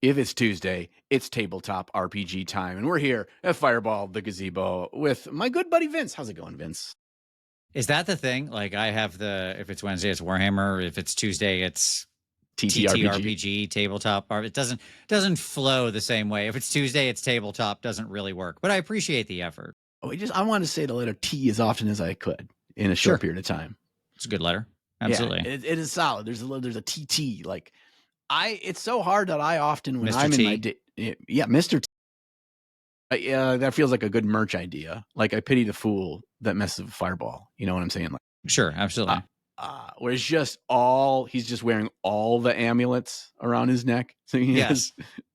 If it's Tuesday, it's tabletop RPG time, and we're here at Fireball, the Gazebo, with my good buddy Vince. How's it going, Vince? Is that the thing? Like I have if it's Wednesday, it's Warhammer. If it's Tuesday, it's TTRPG. TTRPG, tabletop. It doesn't flow the same way. If it's Tuesday, it's tabletop. Doesn't really work. But I appreciate the effort. Oh, I want to say the letter T as often as I could in a short period of time. It's a good letter. Absolutely. Yeah, it is solid. There's a TT. Like it's so hard that I often when Mr. I'm T. in my day, yeah, Mr. T. That feels like a good merch idea. Like I pity the fool that messes with Fireball. You know what I'm saying? Like, sure, absolutely. Where it's just he's just wearing all the amulets around his neck. So he has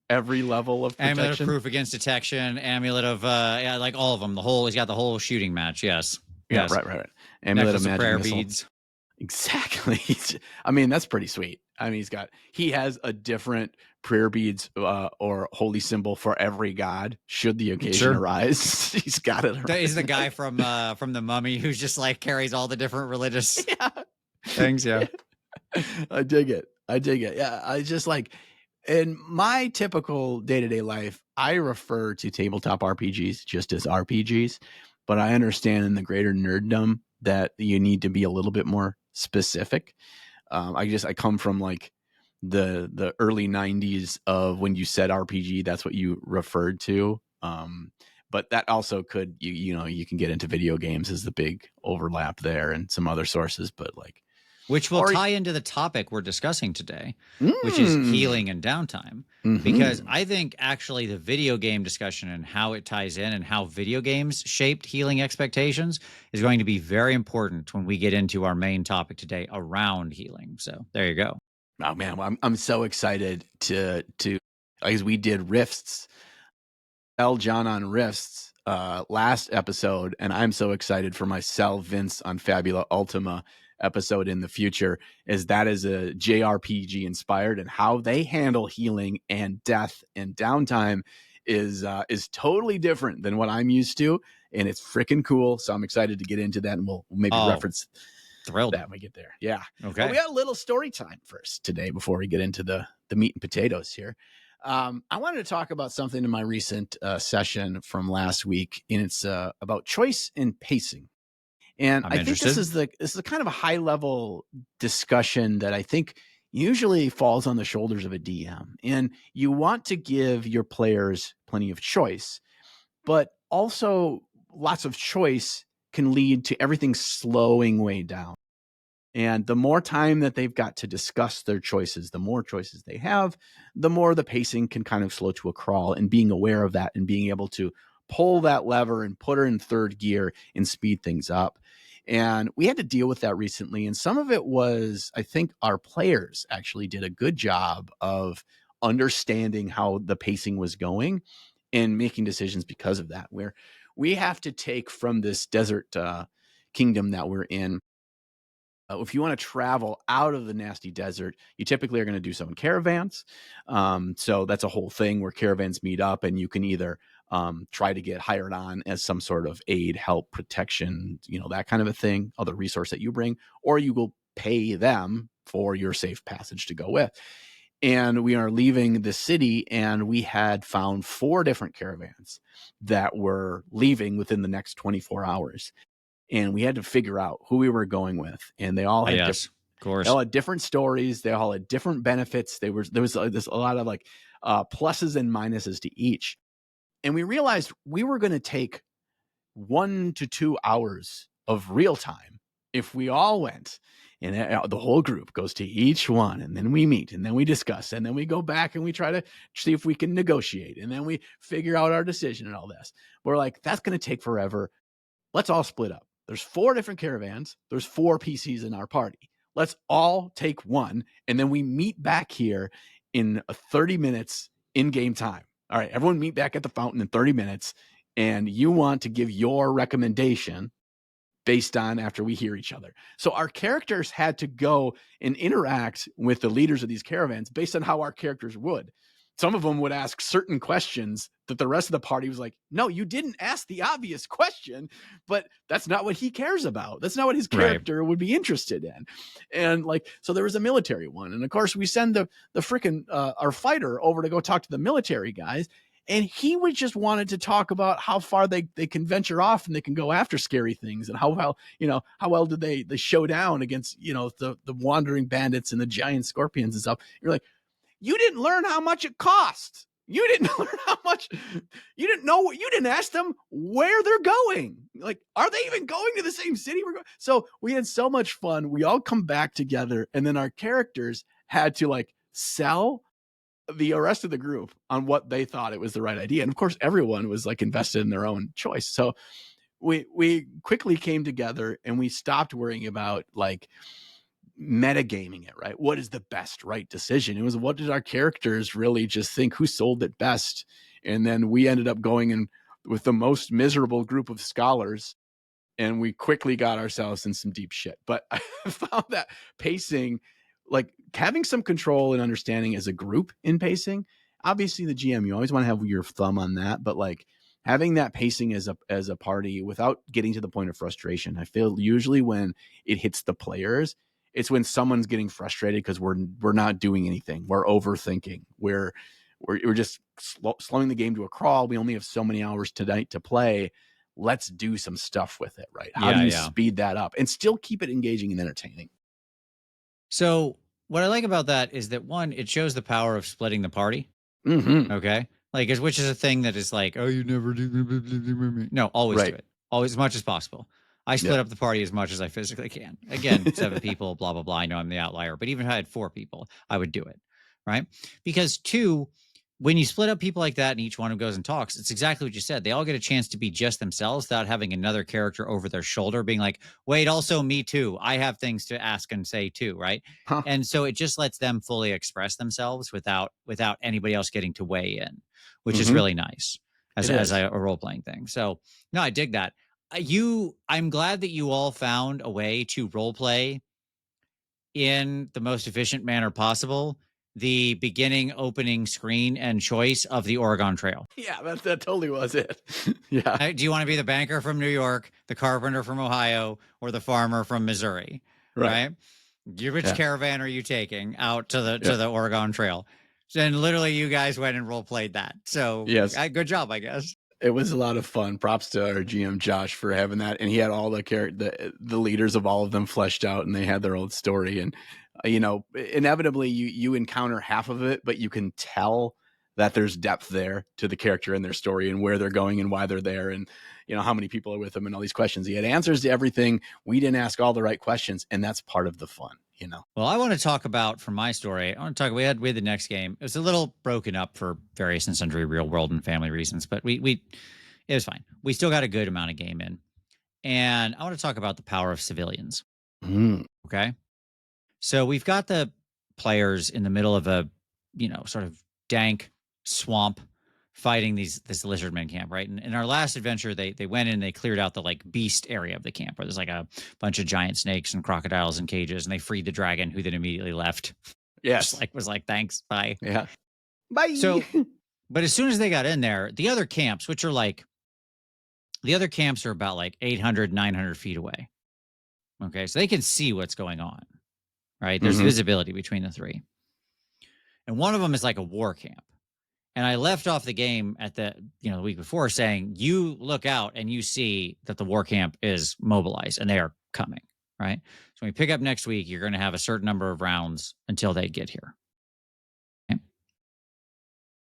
every level of protection. Amulet of proof against detection, amulet of like all of them. He's got the whole shooting match. Yes. Yeah, yes. Right. Amulet of magic prayer missile. Beads. Exactly. I mean, that's pretty sweet. I mean, he has a different prayer beads or holy symbol for every god should the occasion arise. He's got it. He's the guy from the Mummy who's just like carries all the different religious things. Yeah. I dig it. Yeah. I just like in my typical day-to-day life, I refer to tabletop RPGs just as RPGs, but I understand in the greater nerddom that you need to be a little bit more specific. I come from like the early 90s of when you said RPG, that's what you referred to. But that also could, you can get into video games as the big overlap there and some other sources, but like. Which will tie into the topic we're discussing today, which is healing and downtime. Because I think actually the video game discussion and how it ties in and how video games shaped healing expectations is going to be very important when we get into our main topic today around healing. So there you go. Oh man, well, I'm so excited to as we did Rifts, John on Rifts last episode, and I'm so excited for myself, Vince, on Fabula Ultima episode in the future, as that is a JRPG inspired, and how they handle healing and death and downtime is totally different than what I'm used to, and it's freaking cool. So I'm excited to get into that, and we'll maybe reference thrilled that when we get there. Yeah. Okay. Well, we got a little story time first today before we get into the meat and potatoes here. I wanted to talk about something in my recent session from last week, and it's about choice and pacing. And I think this is a kind of a high level discussion that I think usually falls on the shoulders of a DM. And you want to give your players plenty of choice, but also lots of choice can lead to everything slowing way down. And the more time that they've got to discuss their choices, the more choices they have, the more the pacing can kind of slow to a crawl. And being aware of that and being able to pull that lever and put her in third gear and speed things up. And we had to deal with that recently. And some of it was, I think our players actually did a good job of understanding how the pacing was going and making decisions because of that, where we have to take from this desert kingdom that we're in. If you want to travel out of the nasty desert, you typically are going to do so in caravans. So that's a whole thing where caravans meet up, and you can either try to get hired on as some sort of aid, help, protection, that kind of a thing, other resource that you bring, or you will pay them for your safe passage to go with. And we are leaving the city, and we had found 4 different caravans that were leaving within the next 24 hours. And we had to figure out who we were going with. And they all had, they all had different stories. They all had different benefits. There was a lot of like pluses and minuses to each. And we realized we were going to take 1 to 2 hours of real time if we all went, and the whole group goes to each one, and then we meet, and then we discuss, and then we go back and we try to see if we can negotiate, and then we figure out our decision and all this. We're like, that's going to take forever. Let's all split up. There's 4 different caravans. There's 4 PCs in our party. Let's all take one, and then we meet back here in 30 minutes in game time. All right, everyone meet back at the fountain in 30 minutes, and you want to give your recommendation based on after we hear each other. So our characters had to go and interact with the leaders of these caravans based on how our characters would. some of them would ask certain questions that the rest of the party was like, no, you didn't ask the obvious question, but that's not what he cares about. That's not what his Right. character would be interested in. And like, so there was a military one. And of course we send the freaking, our fighter over to go talk to the military guys. And he would just wanted to talk about how far they can venture off and they can go after scary things and how well, how well did they show down against, the wandering bandits and the giant scorpions and stuff. You're like, you didn't learn how much it cost. You didn't learn how much. You didn't know what. You didn't ask them where they're going. Like, are they even going to the same city we're going? So we had so much fun. We all come back together, and then our characters had to like sell the rest of the group on what they thought it was the right idea. And of course, everyone was like invested in their own choice. So we quickly came together and we stopped worrying about like metagaming it, right? What is the best right decision? It was what did our characters really just think, who sold it best? And then we ended up going in with the most miserable group of scholars, and we quickly got ourselves in some deep shit. But I found that pacing, like having some control and understanding as a group in pacing, obviously the GM, you always want to have your thumb on that, but like having that pacing as a party without getting to the point of frustration. I feel usually when it hits the players, it's when someone's getting frustrated because we're not doing anything. We're overthinking. We're just slowing the game to a crawl. We only have so many hours tonight to play. Let's do some stuff with it, right? How do you speed that up and still keep it engaging and entertaining? So what I like about that is that one, it shows the power of splitting the party. Mm-hmm. Okay. Like, which is a thing that is like, oh, you never do. No, always do it. Always, as much as possible. I split up the party as much as I physically can. Again, 7 people, blah, blah, blah. I know I'm the outlier, but even if I had 4 people, I would do it. Right. Because 2, when you split up people like that and each one of them goes and talks, it's exactly what you said. They all get a chance to be just themselves without having another character over their shoulder being like, wait, also me too. I have things to ask and say too. Right. Huh. And so it just lets them fully express themselves without anybody else getting to weigh in, which is really nice as a role playing thing. So no, I dig that. I'm glad that you all found a way to role play in the most efficient manner possible the beginning, opening screen, and choice of the Oregon Trail. Yeah, that totally was it. Yeah. Do you want to be the banker from New York, the carpenter from Ohio, or the farmer from Missouri? Right? Which caravan are you taking out to the Oregon Trail? And literally, you guys went and role played that. So, good job, I guess. It was a lot of fun. Props to our GM Josh for having that, and he had all the leaders of all of them fleshed out, and they had their own story. And inevitably, you encounter half of it, but you can tell that there's depth there to the character and their story and where they're going and why they're there, and how many people are with them and all these questions. He had answers to everything. We didn't ask all the right questions, and that's part of the fun. Well, I want to talk about from my story. I want to talk. We had the next game. It was a little broken up for various and sundry real world and family reasons, but it was fine. We still got a good amount of game in, and I want to talk about the power of civilians. Okay, so we've got the players in the middle of a sort of dank swamp fighting this lizardman camp, right? And in our last adventure, they went in and they cleared out the like beast area of the camp where there's like a bunch of giant snakes and crocodiles in cages, and they freed the dragon who then immediately left. Yes. Was like, thanks, bye. Yeah. Bye. So, but as soon as they got in there, the other camps are about like 800, 900 feet away. Okay. So they can see what's going on, right? There's visibility between the 3. And one of them is like a war camp. And I left off the game at the week before saying, you look out and you see that the war camp is mobilized and they are coming, right? So when we pick up next week, you're going to have a certain number of rounds until they get here. Okay?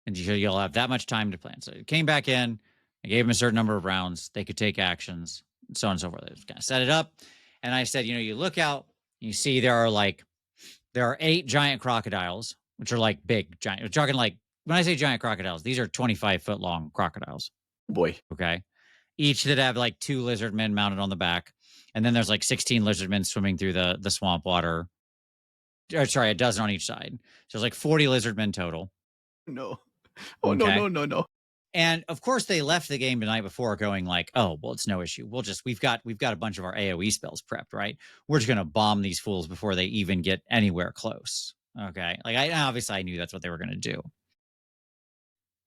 And you'll have that much time to plan. So it came back in. I gave them a certain number of rounds. They could take actions, and so on and so forth. I just kind of set it up. And I said, you look out, you see there are 8 giant crocodiles, which are like big, giant. We're talking like, when I say giant crocodiles, these are 25-foot long crocodiles. Boy. Okay. Each that have like 2 lizard men mounted on the back. And then there's like 16 lizard men swimming through the swamp water. Sorry, a dozen on each side. So there's like 40 lizard men total. No. Oh, okay. No. And of course they left the game the night before going like, oh, well, it's no issue. We've got a bunch of our AoE spells prepped, right? We're just going to bomb these fools before they even get anywhere close. Okay. Like obviously I knew that's what they were going to do.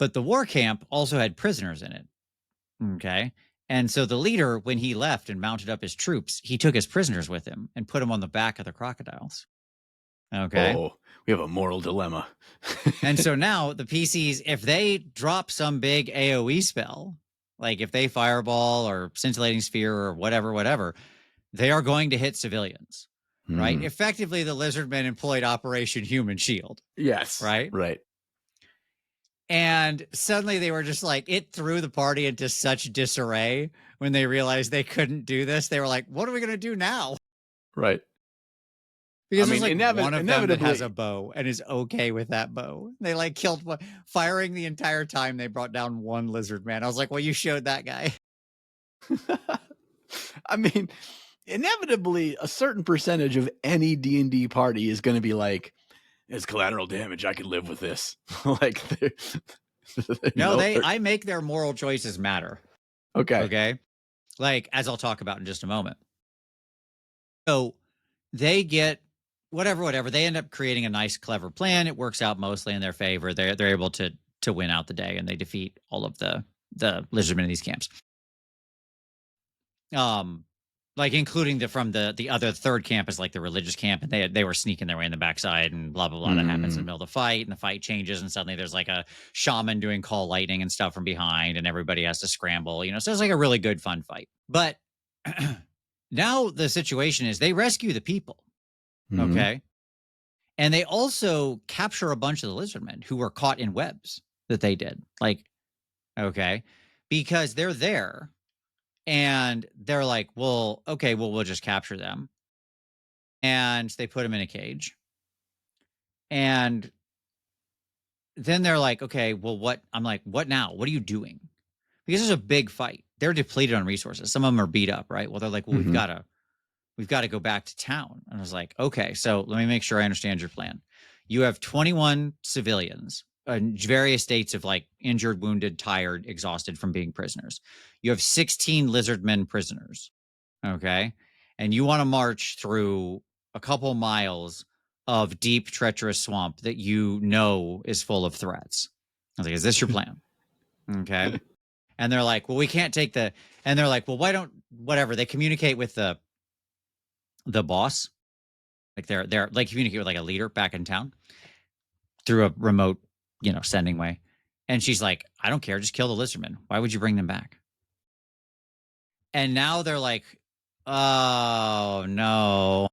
But the war camp also had prisoners in it. Okay. And so the leader, when he left and mounted up his troops, he took his prisoners with him and put them on the back of the crocodiles. Okay. Oh, we have a moral dilemma. And so now the PCs, if they drop some big AoE spell, like if they fireball or scintillating sphere or whatever, they are going to hit civilians, right? Effectively, the lizardmen employed Operation Human Shield. Yes. Right. Right. And suddenly they were just like, it threw the party into such disarray when they realized they couldn't do this. They were like, what are we going to do now? Right. Because there's like one of them that has inevitably, a bow and is okay with that bow. They like killed one, firing the entire time. They brought down one lizard man. I was like, well, you showed that guy. I mean, inevitably, a certain percentage of any D&D party is going to be like, it's collateral damage. I can live with this. Like, no, I make their moral choices matter. Okay. Okay. Like, as I'll talk about in just a moment. So they get whatever. They end up creating a nice, clever plan. It works out mostly in their favor. They're able to win out the day, and they defeat all of the lizardmen in these camps. Like including the other third camp is like the religious camp, and they were sneaking their way in the backside and blah blah blah. That happens in the middle of the fight, and the fight changes, and suddenly there's like a shaman doing call lightning and stuff from behind, and everybody has to scramble. So it's like a really good fun fight. But now the situation is they rescue the people, okay, and they also capture a bunch of the lizardmen who were caught in webs that they did, like, okay, because they're there. And they're like, well, okay, well, we'll just capture them. And they put them in a cage. And then they're like, okay, well, what? I'm like, what now? What are you doing? Because there's a big fight. They're depleted on resources. Some of them are beat up, right? Well, they're like, well, we've got to go back to town. And I was like, okay, so let me make sure I understand your plan. You have 21 civilians in various states of like injured, wounded, tired, exhausted from being prisoners. You have 16 lizardmen prisoners. Okay. And you want to march through a couple miles of deep, treacherous swamp that is full of threats. I was like, is this your plan? Okay. And they're like, well, we can't take and they're like, well, why don't, whatever. They communicate with the boss. Like they're like communicate with like a leader back in town through a remote, sending way. And she's like, I don't care. Just kill the lizardmen. Why would you bring them back? And now they're like, oh no.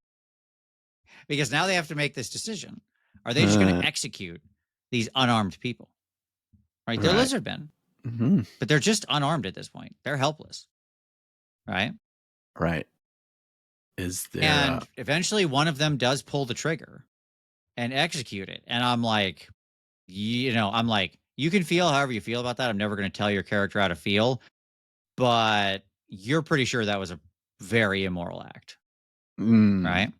Because now they have to make this decision. Are they just going to execute these unarmed people? Right? They're lizardmen, but they're just unarmed at this point. They're helpless. Right? Right. Is there? And eventually one of them does pull the trigger and execute it. And I'm like, you can feel however you feel about that. I'm never going to tell your character how to feel, but you're pretty sure that was a very immoral act. Right?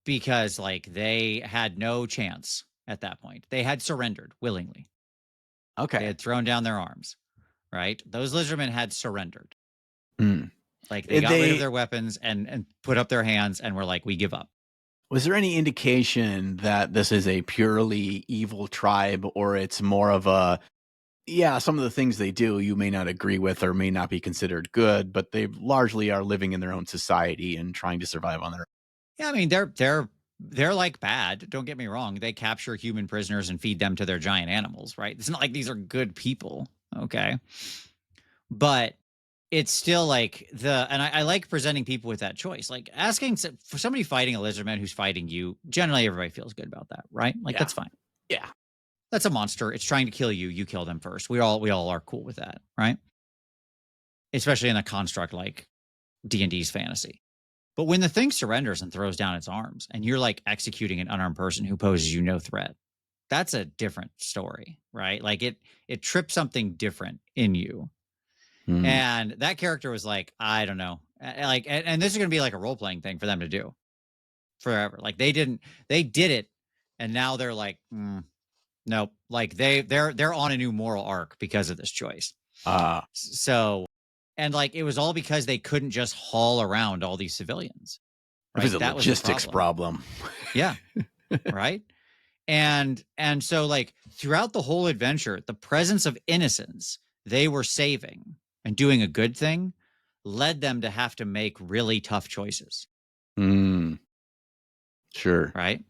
Because like they had no chance at that point. They had surrendered willingly. Okay. They had thrown down their arms, right? Those lizardmen had surrendered. Like they got rid of their weapons and put up their hands and were like, we give up. Was there any indication that this is a purely evil tribe, or it's more of some of the things they do you may not agree with or may not be considered good, but they largely are living in their own society and trying to survive on their own? Yeah, I mean, they're like bad. Don't get me wrong. They capture human prisoners and feed them to their giant animals, right? It's not like these are good people, okay? But it's still like and I like presenting people with that choice. Like asking for somebody fighting a lizardman who's fighting you, generally everybody feels good about that, right? Like that's fine. Yeah. That's a monster. It's trying to kill you. You kill them first. We all are cool with that, right? Especially in a construct like D&D's fantasy. But when the thing surrenders and throws down its arms and you're like executing an unarmed person who poses you no threat, that's a different story, right? Like it trips something different in you. And that character was like, I don't know. Like, and this is going to be like a role-playing thing for them to do forever. Like they did it. And now they're like, nope. Like they're on a new moral arc because of this choice. So, and like, it was all because they couldn't just haul around all these civilians. Right? It was a logistics problem. Yeah. Right. And so like throughout the whole adventure, the presence of innocence they were saving and doing a good thing led them to have to make really tough choices. Sure. Right?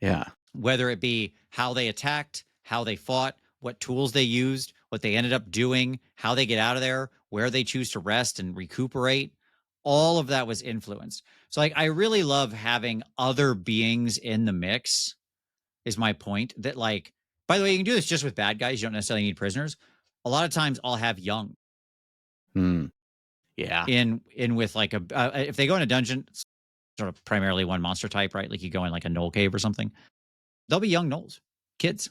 Yeah. Whether it be how they attacked, how they fought, what tools they used, what they ended up doing, how they get out of there, where they choose to rest and recuperate, all of that was influenced. So like I really love having other beings in the mix is my point. That like, by the way, you can do this just with bad guys. You don't necessarily need prisoners. A lot of times I'll have young Yeah. in with like a if they go in a dungeon, sort of primarily one monster type, right? Like you go in like a knoll cave or something. They'll be young gnolls, kids,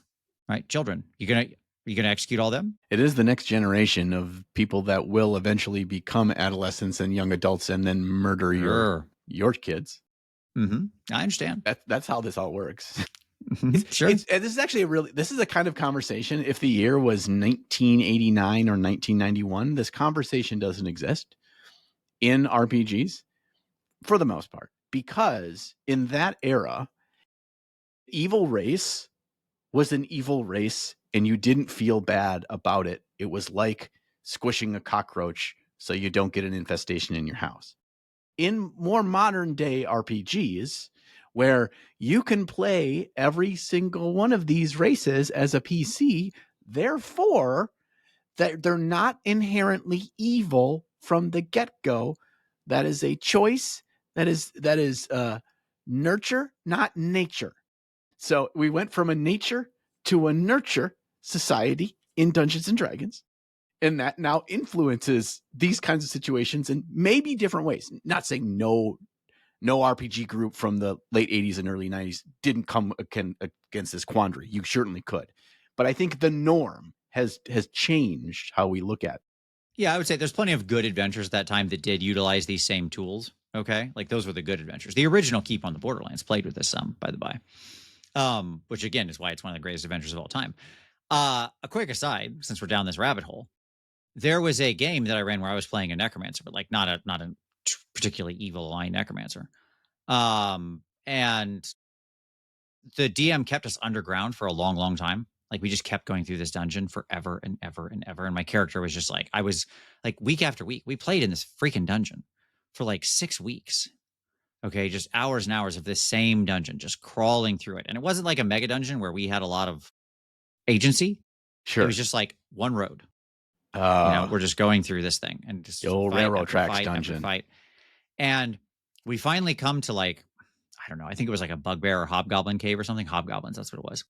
right? Children. You gonna execute all them? It is the next generation of people that will eventually become adolescents and young adults and then murder your kids. I understand. That's how this all works. Sure. This is actually this is a kind of conversation. If the year was 1989 or 1991, this conversation doesn't exist in RPGs for the most part, because in that era, evil race was an evil race and you didn't feel bad about it. It was like squishing a cockroach so you don't get an infestation in your house. In more modern day RPGs, where you can play every single one of these races as a PC, therefore, that they're not inherently evil from the get-go. That is a choice. That is nurture, not nature. So we went from a nature to a nurture society in Dungeons and Dragons. And that now influences these kinds of situations in maybe different ways. Not saying no RPG group from the late 80s and early 90s didn't come against this quandary. You certainly could. But I think the norm has changed how we look at it. Yeah, I would say there's plenty of good adventures at that time that did utilize these same tools. Okay. Like those were the good adventures. The original Keep on the Borderlands played with this some, by the by. Which again is why it's one of the greatest adventures of all time. A quick aside, since we're down this rabbit hole, there was a game that I ran where I was playing a necromancer, but like not a particularly evil line necromancer. And the DM kept us underground for a long, long time. Like we just kept going through this dungeon forever and ever and ever. And my character was just like, I was like week after week, we played in this freaking dungeon for like 6 weeks. Okay. Just hours and hours of this same dungeon, just crawling through it. And it wasn't like a mega dungeon where we had a lot of agency. Sure. It was just like one road. We're just going through this thing and just the old railroad tracks dungeon. Fight. And we finally come to like, I don't know, I think it was like a bugbear or hobgoblin cave or something. Hobgoblins, that's what it was.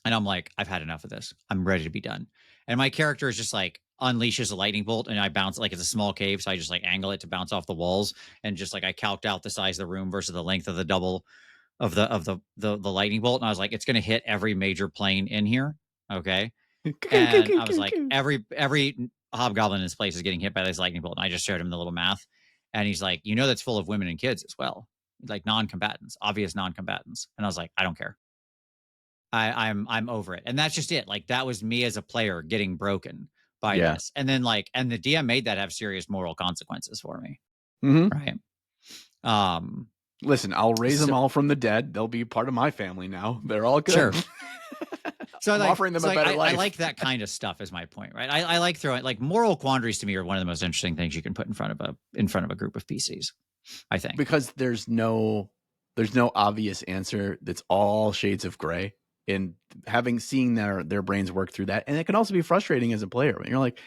And I'm like, I've had enough of this. I'm ready to be done. And my character is just like unleashes a lightning bolt and I bounce like it's a small cave. So I just like angle it to bounce off the walls. And just like I calced out the size of the room versus the length of the double of the lightning bolt. And I was like, it's going to hit every major plane in here. Okay. And I was like, every hobgoblin in this place is getting hit by this lightning bolt. And I just showed him the little math. And he's like, that's full of women and kids as well. Like non-combatants, obvious non-combatants. And I was like, I don't care. I'm over it. And that's just it. Like that was me as a player getting broken by this. And then and the DM made that have serious moral consequences for me. Right. Listen, I'll raise them all from the dead. They'll be part of my family now. They're all good. Sure. So I'm offering them a better life. I like that kind of stuff is my point, right? I like throwing like moral quandaries to me are one of the most interesting things you can put in front of a group of PCs, I think. Because there's no obvious answer. That's all shades of gray. And seeing their brains work through that. And it can also be frustrating as a player when you're like,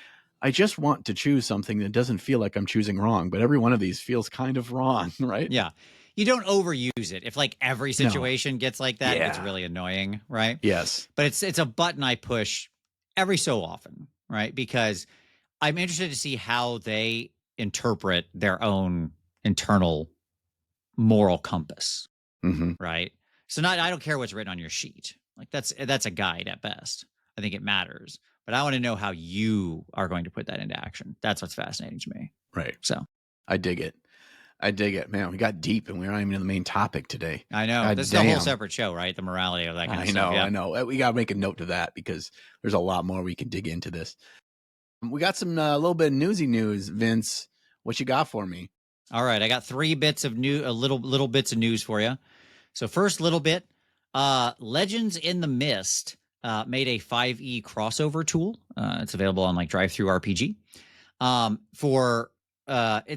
I just want to choose something that doesn't feel like I'm choosing wrong, but every one of these feels kind of wrong, right? Yeah. You don't overuse it. If like every situation gets like that, it's really annoying, right? Yes. But it's a button I push every so often, right? Because I'm interested to see how they interpret their own internal moral compass, right? So I don't care what's written on your sheet. Like that's a guide at best. I think it matters, but I want to know how you are going to put that into action. That's what's fascinating to me. Right. So I dig it. Man, we got deep and we're not even in the main topic today. I know. God this damn. is a whole separate show, right? The morality of that kind of stuff. I know. We got to make a note to that because there's a lot more we can dig into this. We got some little bit of newsy news, Vince. What you got for me? All right. I got 3 bits of little bits of news for you. So first little bit, Legends in the Mist made a 5e crossover tool. It's available on like Drive-Thru RPG.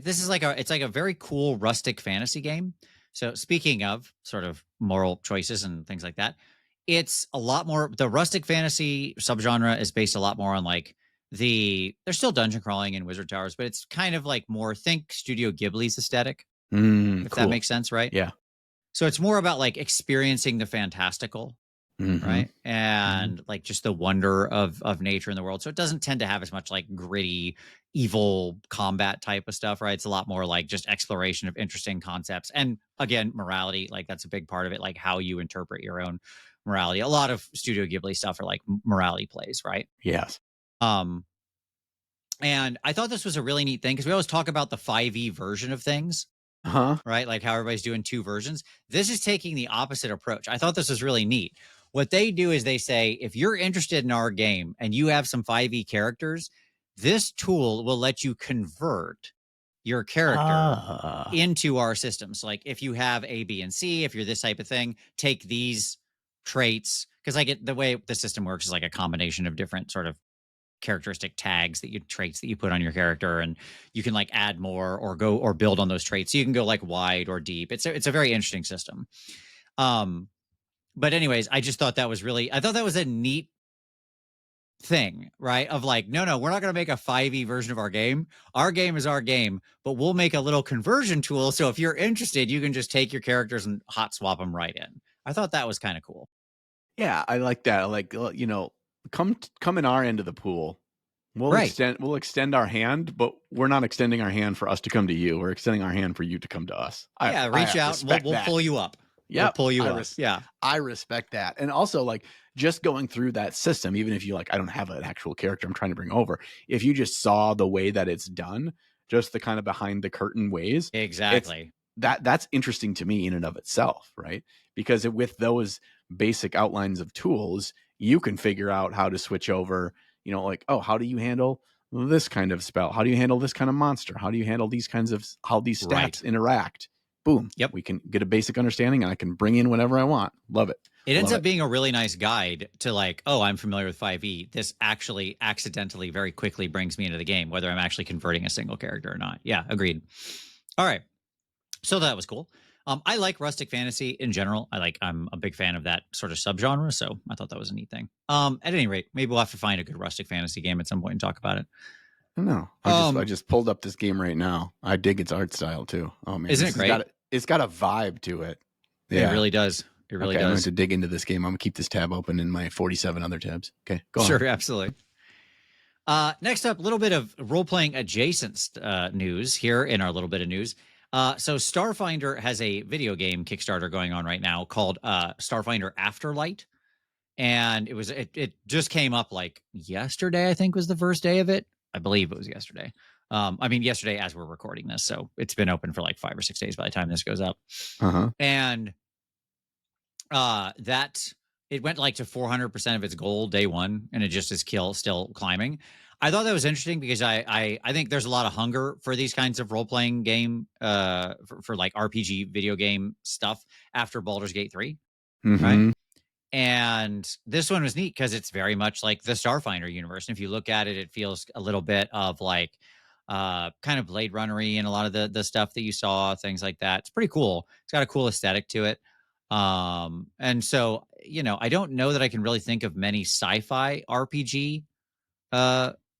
This is it's like a very cool rustic fantasy game. So speaking of sort of moral choices and things like that, it's a lot more. The rustic fantasy subgenre is based a lot more on like there's still dungeon crawling and wizard towers, but it's kind of like more think Studio Ghibli's aesthetic, if that Cool. makes sense, right? Yeah. So it's more about like experiencing the fantastical, Mm-hmm. right? And like just the wonder of nature in the world. So it doesn't tend to have as much like gritty, evil combat type of stuff, right? It's a lot more like just exploration of interesting concepts. And again, morality, like that's a big part of it, like how you interpret your own morality. A lot of Studio Ghibli stuff are like morality plays, right? Yes. Um, and I thought this was a really neat thing because we always talk about the 5e version of things, Huh? right? Like how everybody's doing two versions. This is taking the opposite approach. I thought this was really neat. What they do is they say, if you're interested in our game and you have some 5e characters, this tool will let you convert your character Ah. into our system. So, like if you have A, B, and C, if you're this type of thing, take these traits. Because like the way the system works is like a combination of different sort of characteristic tags traits that you put on your character, and you can like add more or go or build on those traits, so you can go like wide or deep. It's a very interesting system. But anyways, I just thought that was I thought that was a neat thing, right? Of like, no, we're not going to make a 5e version of our game. Our game is our game, but we'll make a little conversion tool, so if you're interested, you can just take your characters and hot swap them right in. I thought that was kind of cool. Yeah, I like that. Like, come in our end of the pool. Right. We'll extend our hand, but we're not extending our hand for us to come to you. We're extending our hand for you to come to us. Yeah, I reach out and respect we'll that. pull you up. We'll Yep. pull you up. Yeah. I respect that. And also like just going through that system, even if you like, I don't have an actual character I'm trying to bring over. If you just saw the way that it's done, just the kind of behind the curtain ways, it's Exactly. that's interesting to me in and of itself, right? Because with those basic outlines of tools, you can figure out how to switch over, like, oh, how do you handle this kind of spell? How do you handle this kind of monster? How do you handle these kinds of how these Right. stats interact? Boom. Yep. We can get a basic understanding and I can bring in whatever I want. Love it. It ends Love up it. being a really nice guide to like, oh, I'm familiar with 5e. This actually accidentally very quickly brings me into the game, whether I'm actually converting a single character or not. Yeah, agreed. All right. So that was cool. I like rustic fantasy in general. I'm a big fan of that sort of subgenre. So I thought that was a neat thing. At any rate, maybe we'll have to find a good rustic fantasy game at some point and talk about it. No, I just pulled up this game right now. I dig its art style too. Oh man, Isn't it great? It's got a vibe to it. It Yeah. really does. It really Okay, I'm going does. to dig into this game. I'm going to keep this tab open in my 47 other tabs. Okay, go on. Sure, absolutely. Next up, a little bit of role-playing adjacent news here in our little bit of news. So Starfinder has a video game Kickstarter going on right now called Starfinder Afterlight. And it just came up like yesterday, I think was the first day of it. I believe it was yesterday. I mean, yesterday as we're recording this. So it's been open for like 5 or 6 days by the time this goes up. Uh-huh. And that it went like to 400% of its goal day one, and it just is still climbing. I thought that was interesting because I think there's a lot of hunger for these kinds of role playing game for like RPG video game stuff after Baldur's Gate 3, right? Mm-hmm. And this one was neat because it's very much like the Starfinder universe. And if you look at it, it feels a little bit of like kind of Blade Runner-y and a lot of the stuff that you saw, things like that. It's pretty cool. It's got a cool aesthetic to it. And so, I don't know that I can really think of many sci-fi RPG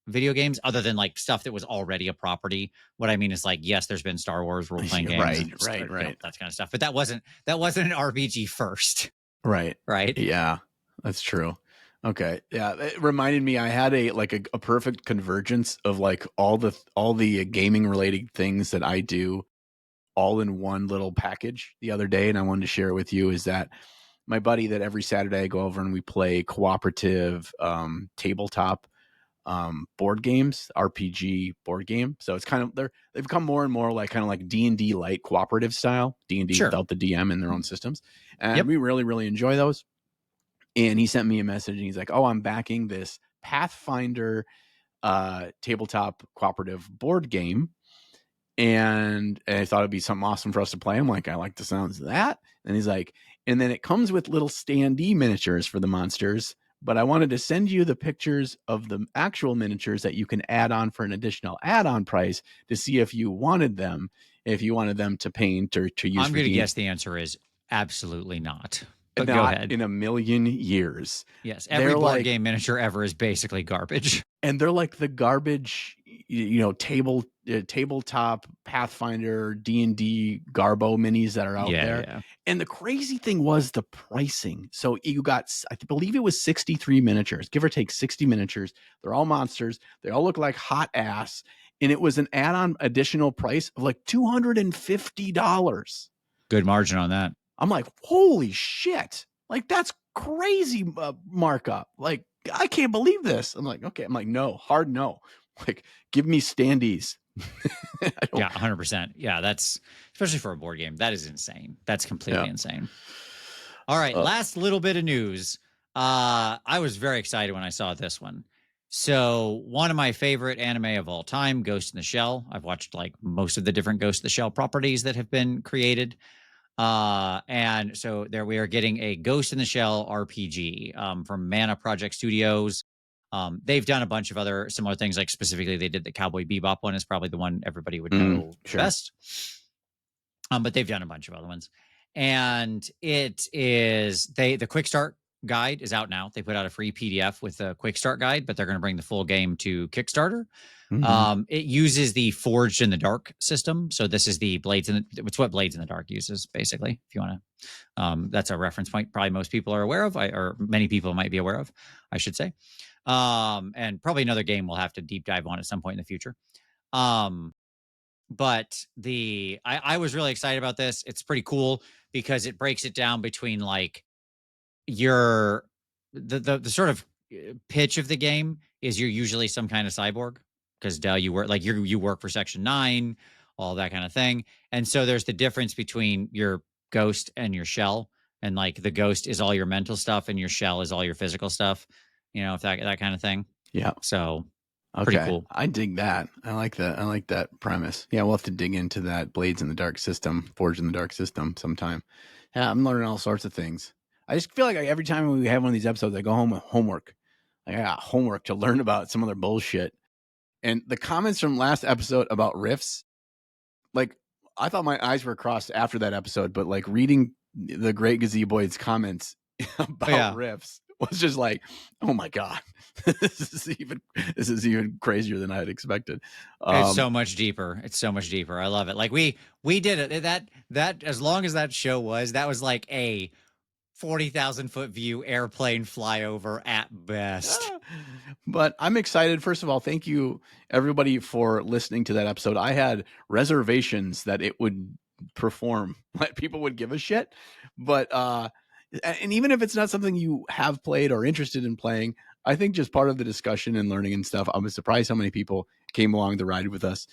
video games other than like stuff that was already a property. What I mean is like, yes, there's been Star Wars role-playing games and Right. that kind of stuff, but that wasn't an RPG first. Right. Right. Yeah, that's true. Okay. Yeah, it reminded me I had a perfect convergence of like all the gaming related things that I do all in one little package the other day, and I wanted to share it with you. Is that my buddy that every Saturday I go over and we play cooperative tabletop board games, RPG board game. So it's kind of they've become more and more like kind of like D&D light cooperative style, D&D Sure. without the DM in their own systems. And Yep. we really, really enjoy those. And he sent me a message and he's like, "Oh, I'm backing this Pathfinder tabletop cooperative board game." and I thought it'd be something awesome for us to play. I'm like, I like the sounds of that. And he's like, and then it comes with little standee miniatures for the monsters, but I wanted to send you the pictures of the actual miniatures that you can add on for an additional add-on price to see if you wanted them, to paint or to use I'm for going to D. guess the answer is absolutely not. But go Not ahead. in a million years. Yes, every They're board like, game miniature ever is basically garbage. and they're like the garbage, tabletop Pathfinder D&D Garbo minis that are out Yeah, there. yeah. And the crazy thing was the pricing. So you got, I believe it was 63 miniatures, give or take 60 miniatures. They're all monsters. They all look like hot ass. And it was an add-on additional price of like $250. Good margin on that. I'm like, holy shit. Like, that's crazy markup. Like, I can't believe this. I'm like, okay. I'm like, no, hard no. Like, give me standees. Yeah, 100%. Yeah, that's especially for a board game. That is insane. That's completely insane. All right, last little bit of news. I was very excited when I saw this one. So, one of my favorite anime of all time, Ghost in the Shell. I've watched like most of the different Ghost in the Shell properties that have been created. And so there we are getting a Ghost in the Shell RPG from Mana Project Studios. They've done a bunch of other similar things, like specifically they did the Cowboy Bebop one is probably the one everybody would know sure. best. But they've done a bunch of other ones. And it is the quick start guide is out now. They put out a free PDF with a quick start guide, but they're going to bring the full game to Kickstarter. It uses the Forged in the Dark system. So this is the it's what Blades in the Dark uses, basically. If you want to, that's a reference point. Probably most people are aware of, or many people might be aware of, I should say. And probably another game we'll have to deep dive on at some point in the future. But I was really excited about this. It's pretty cool because it breaks it down between like your the sort of pitch of the game is you're usually some kind of cyborg because you work like you work for Section 9, all that kind of thing. And so there's the difference between your ghost and your shell, and like the ghost is all your mental stuff and your shell is all your physical stuff, if that kind of thing. Yeah. So pretty Okay. cool. I dig that. I like that. I like that premise. Yeah, we'll have to dig into that Blades in the Dark system, Forge in the Dark system sometime. Yeah, I'm learning all sorts of things. I just feel like every time we have one of these episodes, I go home with homework. Like, I got homework to learn about some other bullshit. And the comments from last episode about riffs, like, I thought my eyes were crossed after that episode, but like reading the great Gazeboid's comments about riffs was just like, oh my God, this is even crazier than I had expected. It's so much deeper. It's so much deeper. I love it. Like we did it. That as long as that show was, that was like a 40,000 foot view airplane flyover at best. But I'm excited. First of all, thank you everybody for listening to that episode. I had reservations that it would perform, that people would give a shit. But and even if it's not something you have played or interested in playing, I think just part of the discussion and learning and stuff, I was surprised how many people came along the ride with us,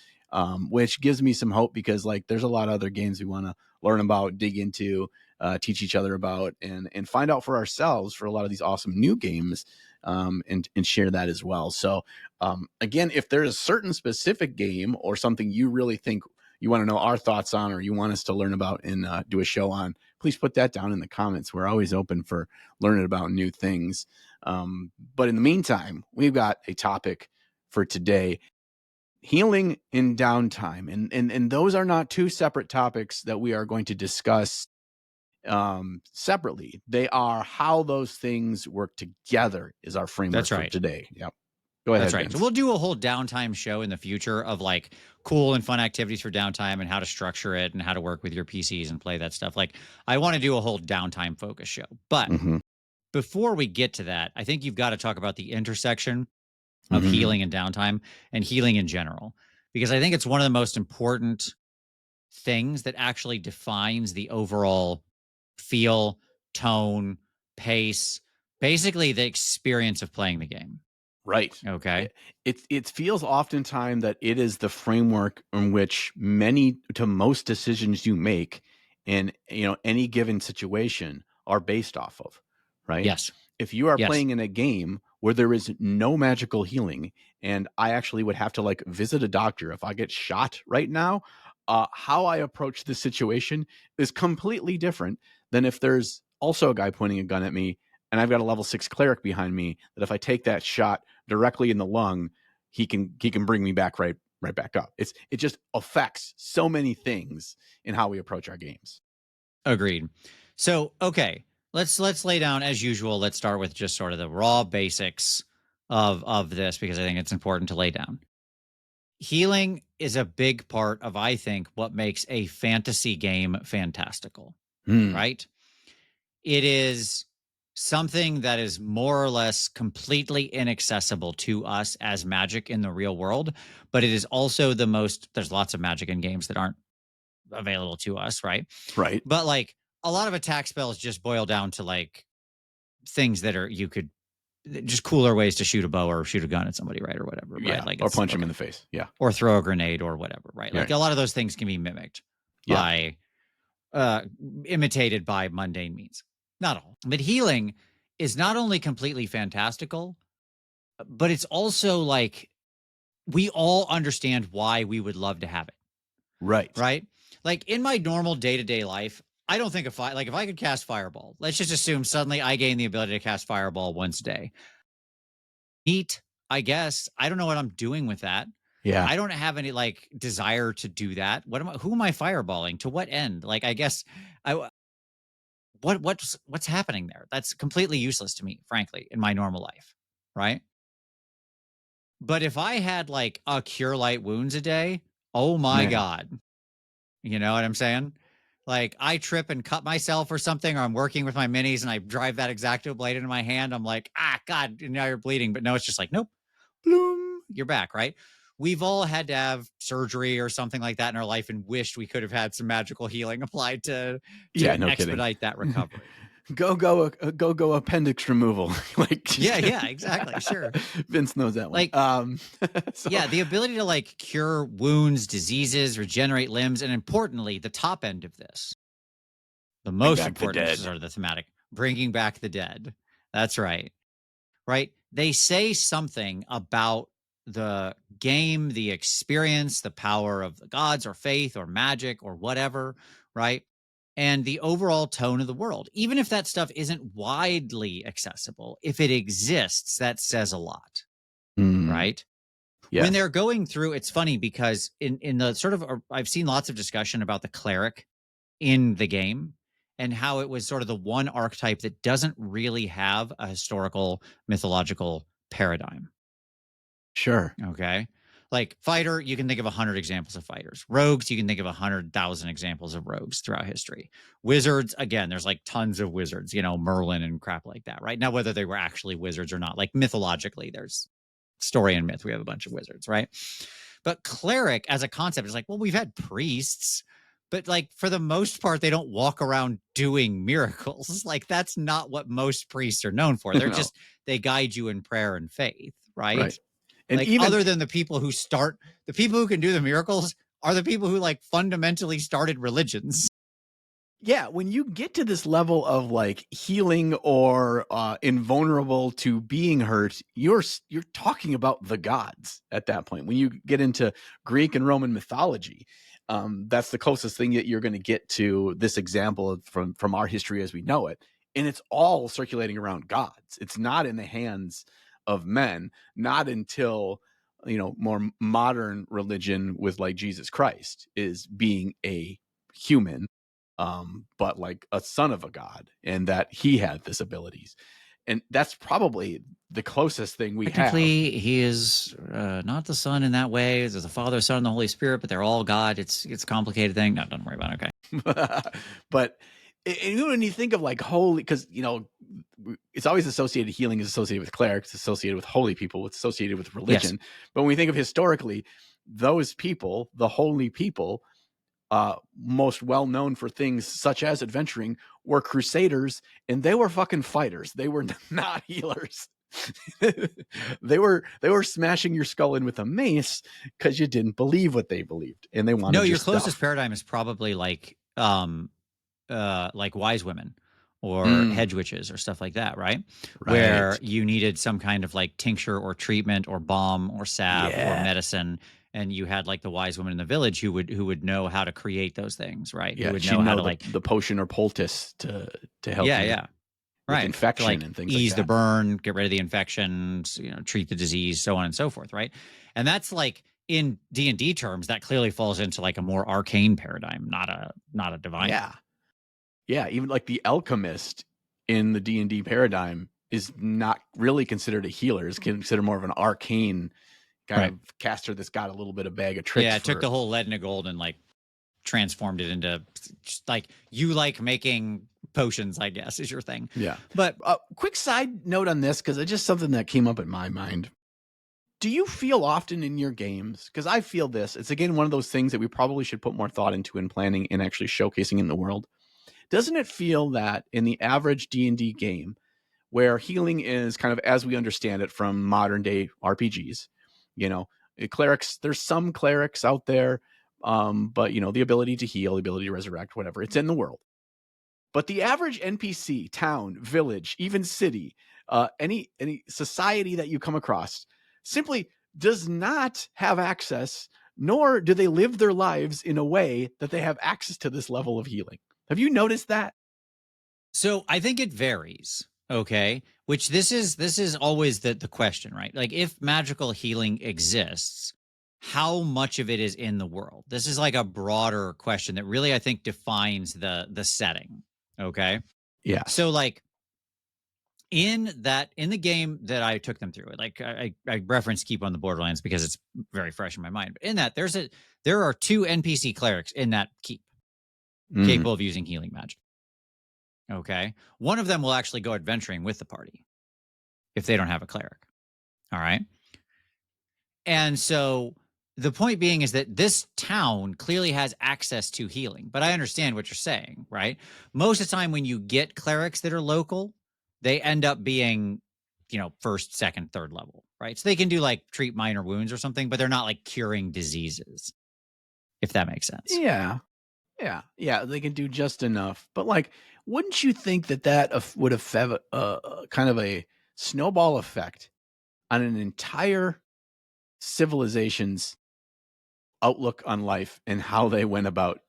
which gives me some hope because like there's a lot of other games we want to learn about, dig into, teach each other about, and find out for ourselves for a lot of these awesome new games, and share that as well. So again, if there's a certain specific game or something you really think you want to know our thoughts on, or you want us to learn about and do a show on, please put that down in the comments. We're always open for learning about new things. But in the meantime, we've got a topic for today: healing in downtime. And those are not two separate topics that we are going to discuss separately. They are how those things work together is our framework for today. Yep. Go ahead. That's right. Vince. So we'll do a whole downtime show in the future of like cool and fun activities for downtime and how to structure it and how to work with your PCs and play that stuff. Like I want to do a whole downtime focus show. But before we get to that, I think you've got to talk about the intersection of healing and downtime and healing in general, because I think it's one of the most important things that actually defines the overall feel, tone, pace, basically the experience of playing the game. Right. Okay. It feels oftentimes that it is the framework in which most decisions you make in any given situation are based off of, right? Yes. If you are playing in a game where there is no magical healing, and I actually would have to like visit a doctor if I get shot right now, how I approach this situation is completely different than if there's also a guy pointing a gun at me and I've got a level 6 cleric behind me that if I take that shot directly in the lung, he can bring me back right back up. It just affects so many things in how we approach our games. Agreed. So, okay, let's lay down as usual. Let's start with just sort of the raw basics of this because I think it's important to lay down. Healing is a big part of, I think, what makes a fantasy game fantastical, right? It is something that is more or less completely inaccessible to us as magic in the real world, but it is also the most, there's lots of magic in games that aren't available to us, right? Right. But like a lot of attack spells just boil down to like things that are, you could just cooler ways to shoot a bow or shoot a gun at somebody, right? Or whatever, right? Yeah. Like Or it's punch him in okay. the face. Yeah. Or throw a grenade or whatever, right? Like Right. a lot of those things can be mimicked Yeah. by, imitated by mundane means. Not all. But healing is not only completely fantastical, but it's also like we all understand why we would love to have it, Right. right? Like in my normal day to day life, I don't think like if I could cast Fireball, let's just assume suddenly I gain the ability to cast Fireball once a day. Neat, I guess. I don't know what I'm doing with that. Yeah. I don't have any like desire to do that. Who am I fireballing? To what end? Like I guess I what's happening there? That's completely useless to me, frankly, in my normal life, right? But if I had like a cure light wounds a day, oh my Man. god. You know what I'm saying? Like I trip and cut myself or something, or I'm working with my minis and I drive that X-Acto blade into my hand. I'm like, God, now you're bleeding. But no, it's just like, nope, bloom, you're back, right? We've all had to have surgery or something like that in our life and wished we could have had some magical healing applied to Yeah, no kidding. expedite that recovery. Go appendix removal. Like Yeah, exactly. Sure. Vince knows that one. Like, So yeah, the ability to like cure wounds, diseases, regenerate limbs, and importantly, the top end of this, the bring most back the important, which is dead. sort of the thematic, bringing back the dead. That's right. Right. They say something about the game, the experience, the power of the gods or faith or magic or whatever. Right. And the overall tone of the world, even if that stuff isn't widely accessible, if it exists, that says a lot. Right. When Yes. they're going through, it's funny because in the sort of I've seen lots of discussion about the cleric in the game and how it was sort of the one archetype that doesn't really have a historical mythological paradigm. Sure. Okay. Like fighter, you can think of 100 examples of fighters. Rogues, you can think of 100,000 examples of rogues throughout history. Wizards, again, there's like tons of wizards, Merlin and crap like that, right? Now, whether they were actually wizards or not, like mythologically, there's story and myth. We have a bunch of wizards, right? But cleric as a concept is like, well, we've had priests, but like for the most part, they don't walk around doing miracles. Like that's not what most priests are known for. They're No. just, they guide you in prayer and faith, right? Right. And Like even other than the people who can do the miracles are the people who like fundamentally started religions. yeah, when you get to this level of like healing or invulnerable to being hurt, you're talking about the gods at that point. When you get into Greek and Roman mythology, that's the closest thing that you're going to get to this example from our history as we know it, and it's all circulating around gods. It's not in the hands of men, not until more modern religion with like Jesus Christ is being a human, but like a son of a god, and that he had this abilities. And that's probably the closest thing we have. Technically, he is not the son in that way. There's the Father, Son, and the Holy Spirit, but they're all God. It's a complicated thing. No, don't worry about it. Okay. But when you think of like holy, because it's always associated, healing is associated with clerics, associated with holy people, it's associated with religion. Yes. But when we think of historically, those people, the holy people, most well known for things such as adventuring, were crusaders, and they were fucking fighters. They were not healers. they were smashing your skull in with a mace because you didn't believe what they believed, and they wanted No, your your closest stuff. paradigm is probably like wise women or Mm, hedge witches or stuff like that, right? Where right. you needed some kind of like tincture or treatment or balm or salve or Yeah. medicine, and you had like the wise woman in the village who would know how to create those things, right? Who Yeah. would She'd know how know to like the potion or poultice to help yeah, you yeah. with Right. To infection like and things like ease the that. burn, get rid of the infections, treat the disease, so on and so forth, right? And that's like in D&D terms, that clearly falls into like a more arcane paradigm, not a divine one. Yeah. Yeah. Even like the alchemist in the D&D paradigm is not really considered a healer. Is considered more of an arcane kind Right. of caster that's got a little bit of bag of tricks Yeah, it took for. the whole lead and a gold and like transformed it into just like you like making potions, I guess, is your thing. Yeah. But Quick side note on this, because it's just something that came up in my mind. Do you feel often in your games? Because I feel this. It's again one of those things that we probably should put more thought into in planning and actually showcasing in the world. Doesn't it feel that in the average D&D game, where healing is kind of as we understand it from modern day RPGs, you know, clerics, there's some clerics out there, but the ability to heal, the ability to resurrect, whatever, it's in the world. But the average NPC, town, village, even city, any society that you come across, simply does not have access, nor do they live their lives in a way that they have access to this level of healing. Have you noticed that? so I think it varies. Okay. Which this is always the question, right? Like if magical healing exists, how much of it is in the world? This is like a broader question that really I think defines the setting. Okay. Yes. So like in the game that I took them through, like I reference Keep on the Borderlands because it's very fresh in my mind. But in that, there are two NPC clerics in that keep Mm. capable of using healing magic. Okay, one of them will actually go adventuring with the party if they don't have a cleric. All right, and so the point being is that this town clearly has access to healing, but I understand what you're saying, right? Most of the time, when you get clerics that are local, they end up being, first, second, third level, right? So they can do like treat minor wounds or something, but they're not like curing diseases, if that makes sense. Yeah. Yeah. Yeah. They can do just enough. But like, wouldn't you think that would have kind of a snowball effect on an entire civilization's outlook on life and how they went about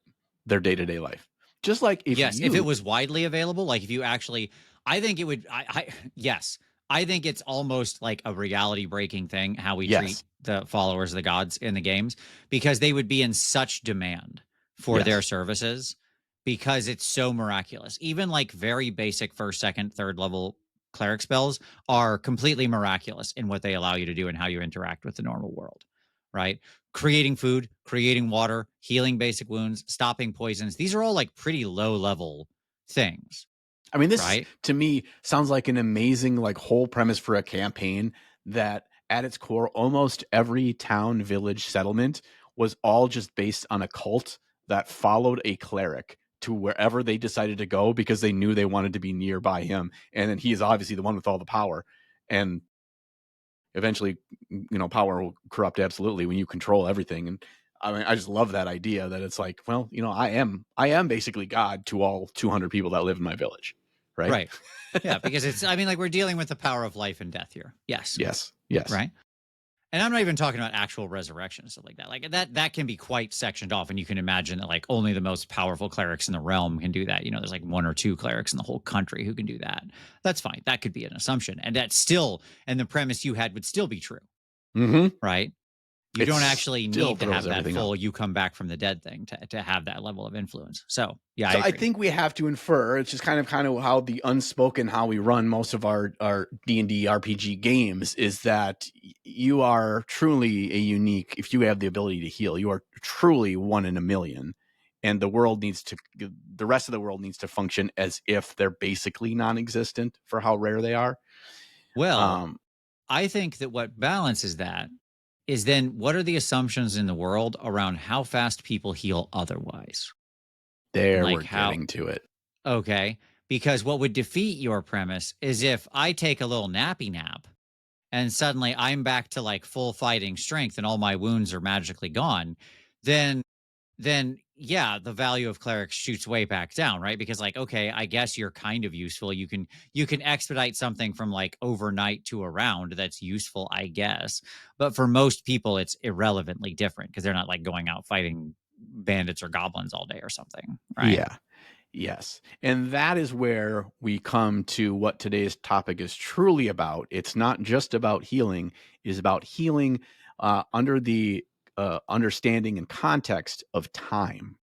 their day-to-day life? Just like if Yes, if it you, was widely available, like if you actually, I think it would. Yes, I think it's almost like a reality breaking thing how we treat yes, the followers of the gods in the games because they would be in such demand for their yes. services because it's so miraculous. Even like very basic first, second, third level cleric spells are completely miraculous in what they allow you to do and how you interact with the normal world, right? Creating food, creating water, healing basic wounds, stopping poisons. These are all like pretty low level things, I mean, this right? to me sounds like an amazing like whole premise for a campaign that at its core, almost every town, village, settlement was all just based on a cult that followed a cleric to wherever they decided to go because they knew they wanted to be nearby him. And then he is obviously the one with all the power. And eventually, power will corrupt absolutely when you control everything. And I mean, I just love that idea that it's like, well, I am basically God to all 200 people that live in my village, right? Right. Yeah, because I mean, like we're dealing with the power of life and death here. Yes. Yes, yes. Right. And I'm not even talking about actual resurrection and stuff like that. Like that can be quite sectioned off. And you can imagine that like only the most powerful clerics in the realm can do that. There's like one or two clerics in the whole country who can do that. That's fine. That could be an assumption. And that's still, and the premise you had would still be true. Mm-hmm. Right. You It don't actually still need to throws have that everything off. full you come back from the dead thing to have that level of influence. So yeah, I So I agree. think we have to infer it's just kind of how the unspoken how we run most of our D&D RPG games is that you are truly a unique if you have the ability to heal you are truly one in a million and the rest of the world needs to function as if they're basically non-existent for how rare they are. Well, um I think that what balances that is then what are the assumptions in the world around how fast people heal otherwise? there Like we're how, getting to it. okay, because what would defeat your premise is if I take a little nappy nap and suddenly I'm back to like full fighting strength and all my wounds are magically gone, then yeah, the value of clerics shoots way back down, right? Because like, okay, I guess you're kind of useful. You can expedite something from like overnight to a round. That's useful, I guess. But for most people, it's irrelevantly different because they're not like going out fighting bandits or goblins all day or something, right? Yeah. Yes. And that is where we come to what today's topic is truly about. It's not just about healing, it is about healing under the understanding and context of time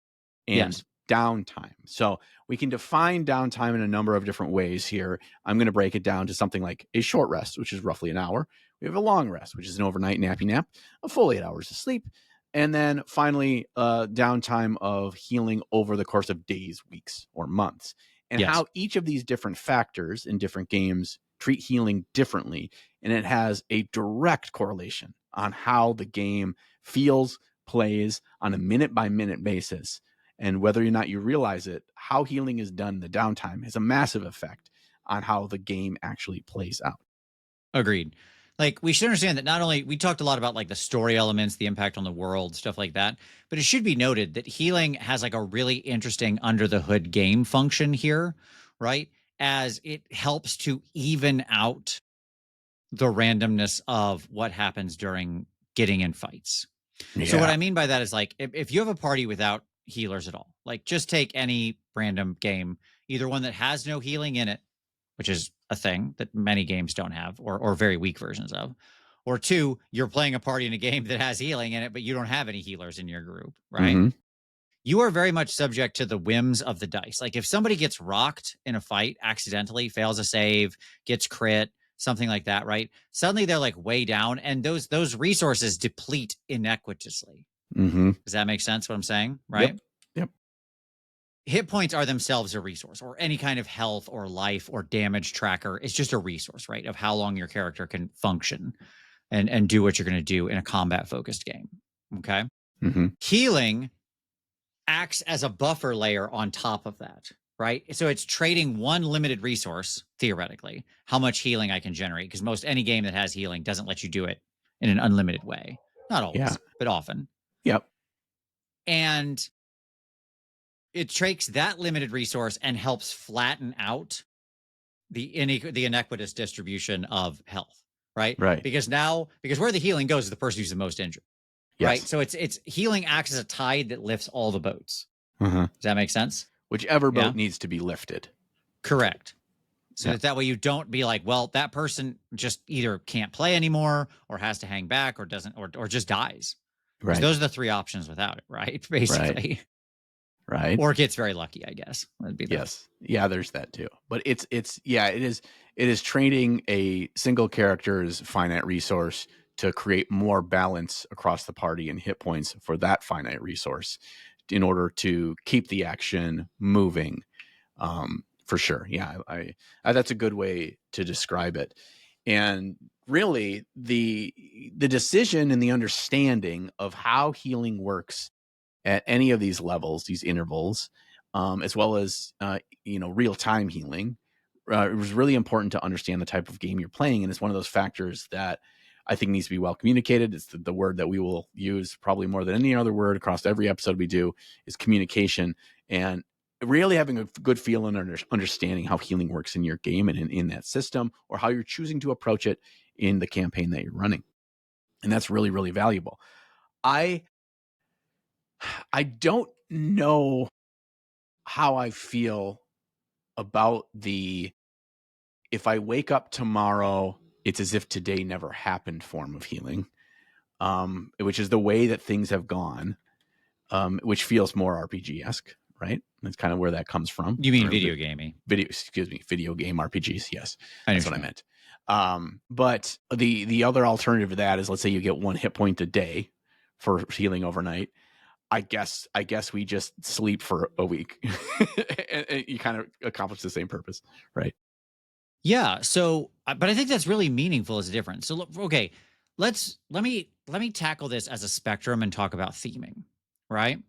and Yes. downtime. So we can define downtime in a number of different ways here. I'm going to break it down to something like a short rest, which is roughly an hour. We have a long rest, which is an overnight nappy nap, a full 8 hours of sleep. And then finally, downtime of healing over the course of days, weeks, or months. And Yes. how each of these different factors in different games treat healing differently. And it has a direct correlation on how the game feels, plays on a minute by minute basis. And whether or not you realize it, how healing is done in the downtime has a massive effect on how the game actually plays out. Agreed. Like we should understand that not only we talked a lot about like the story elements, the impact on the world, stuff like that, but it should be noted that healing has like a really interesting under the hood game function here, right? As it helps to even out the randomness of what happens during getting in fights. So what Yeah. I mean by that is like if you have a party without healers at all, like just take any random game, either one that has no healing in it, which is a thing that many games don't have, or very weak versions of. Or two, you're playing a party in a game that has healing in it, but you don't have any healers in your group, right? Mm-hmm. You are very much subject to the whims of the dice. Like if somebody gets rocked in a fight accidentally, fails a save, gets crit, something like that, right? Suddenly they're like way down, and those resources deplete inequitously. Mm-hmm. Does that make sense? What I'm saying, Yep. right? Yep. Hit points are themselves a resource, or any kind of health or life or damage tracker. It's just a resource, right? Of how long your character can function and do what you're going to do in a combat focused game. Okay. Mm-hmm. Healing acts as a buffer layer on top of that, right? So it's trading one limited resource, theoretically, how much healing I can generate, because most any game that has healing doesn't let you do it in an unlimited way. Not Yeah. always, but often. Yep. And it takes that limited resource and helps flatten out the inequitous distribution of health, right? Right. Because where the healing goes is the person who's the most injured, right? Yes. So it's healing acts as a tide that lifts all the boats. Uh-huh. Does that make sense? Whichever Yeah, boat needs to be lifted. correct. So Yeah. that way you don't be like, well, that person just either can't play anymore or has to hang back or doesn't or just dies. Because Right. those are the three options without it, right? Right. Basically. Right. Or gets very lucky, I guess. That'd be the Yes. Yeah, there's that too. But it's yeah, it is training a single character's finite resource to create more balance across the party and hit points for that finite resource in order to keep the action moving. For sure. Yeah, I that's a good way to describe it. And really the decision and the understanding of how healing works at any of these levels, these intervals, as well as real time healing. It was really important to understand the type of game you're playing, and it's one of those factors that I think needs to be well communicated. It's the word that we will use probably more than any other word across every episode we do is communication, and really having a good feel and understanding how healing works in your game and in that system, or how you're choosing to approach it in the campaign that you're running, and that's really really valuable. I I don't know how I feel about the if I wake up tomorrow, it's as if today never happened form of healing, which is the way that things have gone, which feels more RPG esque, right? That's kind of where that comes from. you mean Or video gamey. video game RPGs. Yes, I that's what I understand. meant. But the other alternative to that is, let's say you get one hit point a day for healing overnight. I guess we just sleep for a week, and you kind of accomplish the same purpose, right? Yeah. So, but I think that's really meaningful as a difference. So, look, okay, let me tackle this as a spectrum and talk about theming, right?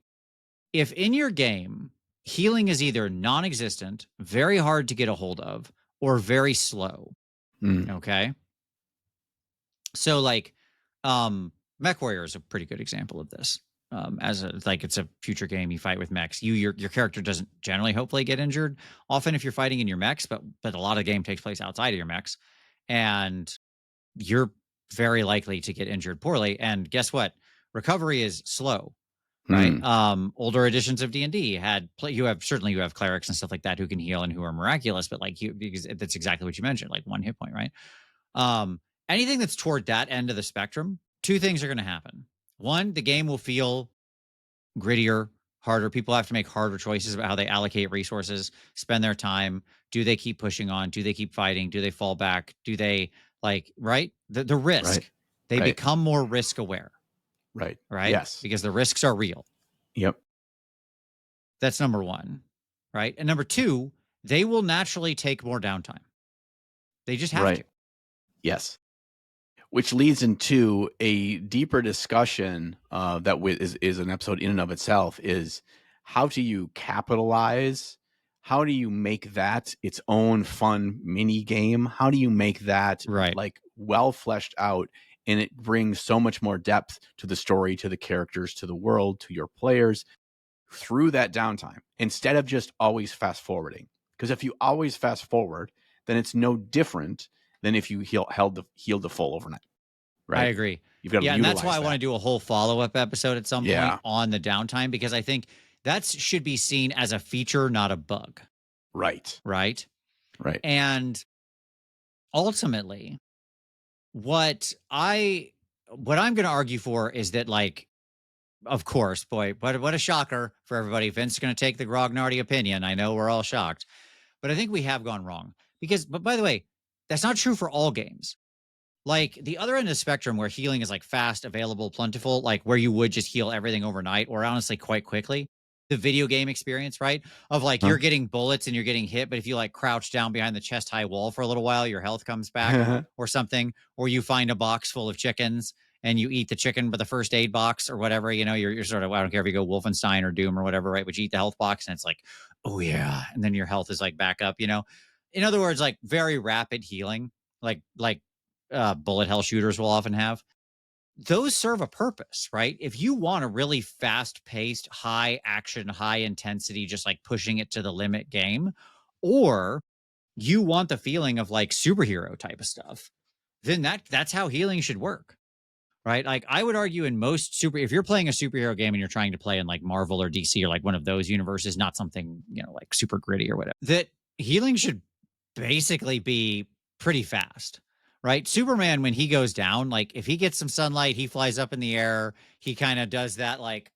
If in your game healing is either non-existent, very hard to get a hold of, or very slow, Mm, okay? So, like, Mech Warrior is a pretty good example of this. as a like it's a future game, you fight with mechs. Your character doesn't generally hopefully get injured. Often if you're fighting in your mechs, but a lot of game takes place outside of your mechs, and you're very likely to get injured poorly. And guess what? Recovery is slow, right? Hmm. Older editions of D&D you have certainly you have clerics and stuff like that who can heal and who are miraculous, but like you because that's exactly what you mentioned, like one hit point, right? Um, Anything that's toward that end of the spectrum, two things are going to happen. One, the game will feel grittier, harder. People have to make harder choices about how they allocate resources, spend their time. Do they keep pushing on? Do they keep fighting? Do they fall back? Do they like right? The Right. risk. They Right. become more risk aware, Right. right? Yes. Because the risks are real. Yep. That's number one. Right. And number two, they will naturally take more downtime. They just have to. Right. Yes. Which leads into a deeper discussion is an episode in and of itself, is how do you capitalize? How do you make that its own fun mini game? How do you make that Right. like well fleshed out, and it brings so much more depth to the story, to the characters, to the world, to your players through that downtime instead of just always fast forwarding? Because if you always fast forward, then it's no different than if you healed the full overnight, I right? agree. You've got to Yeah, and that's why utilize I want to that. do a whole follow-up episode at some point Yeah. on the downtime because I think that should be seen as a feature, not a bug, Right. right? Right. And ultimately, what I what I'm going to argue for is that like of course, boy, what a shocker for everybody. Vince is going to take the grognardy opinion. I know we're all shocked, but I think we have gone wrong because but by the way, that's not true for all games. Like the other end of the spectrum where healing is like fast, available, plentiful, like where you would just heal everything overnight or honestly quite quickly. The video game experience, right? Of like Huh? you're getting bullets and you're getting hit, but if you like crouch down behind the chest high wall for a little while, your health comes back or something, or you find a box full of chickens and you eat the chicken with the first aid box or whatever, you're sort of, I don't care if you go Wolfenstein or Doom or whatever, right? But you eat the health box and it's like, oh yeah. And then your health is like back up. In other words, like very rapid healing, like bullet hell shooters will often have. Those serve a purpose, right? If you want a really fast paced, high action, high intensity, just like pushing it to the limit game, or you want the feeling of like superhero type of stuff, then that's how healing should work. Right. Like I would argue in most if you're playing a superhero game and you're trying to play in like Marvel or DC or like one of those universes, not something, like super gritty or whatever, that healing should basically be pretty fast, right? Superman, when he goes down, like if he gets some sunlight, he flies up in the air. He kind of does that like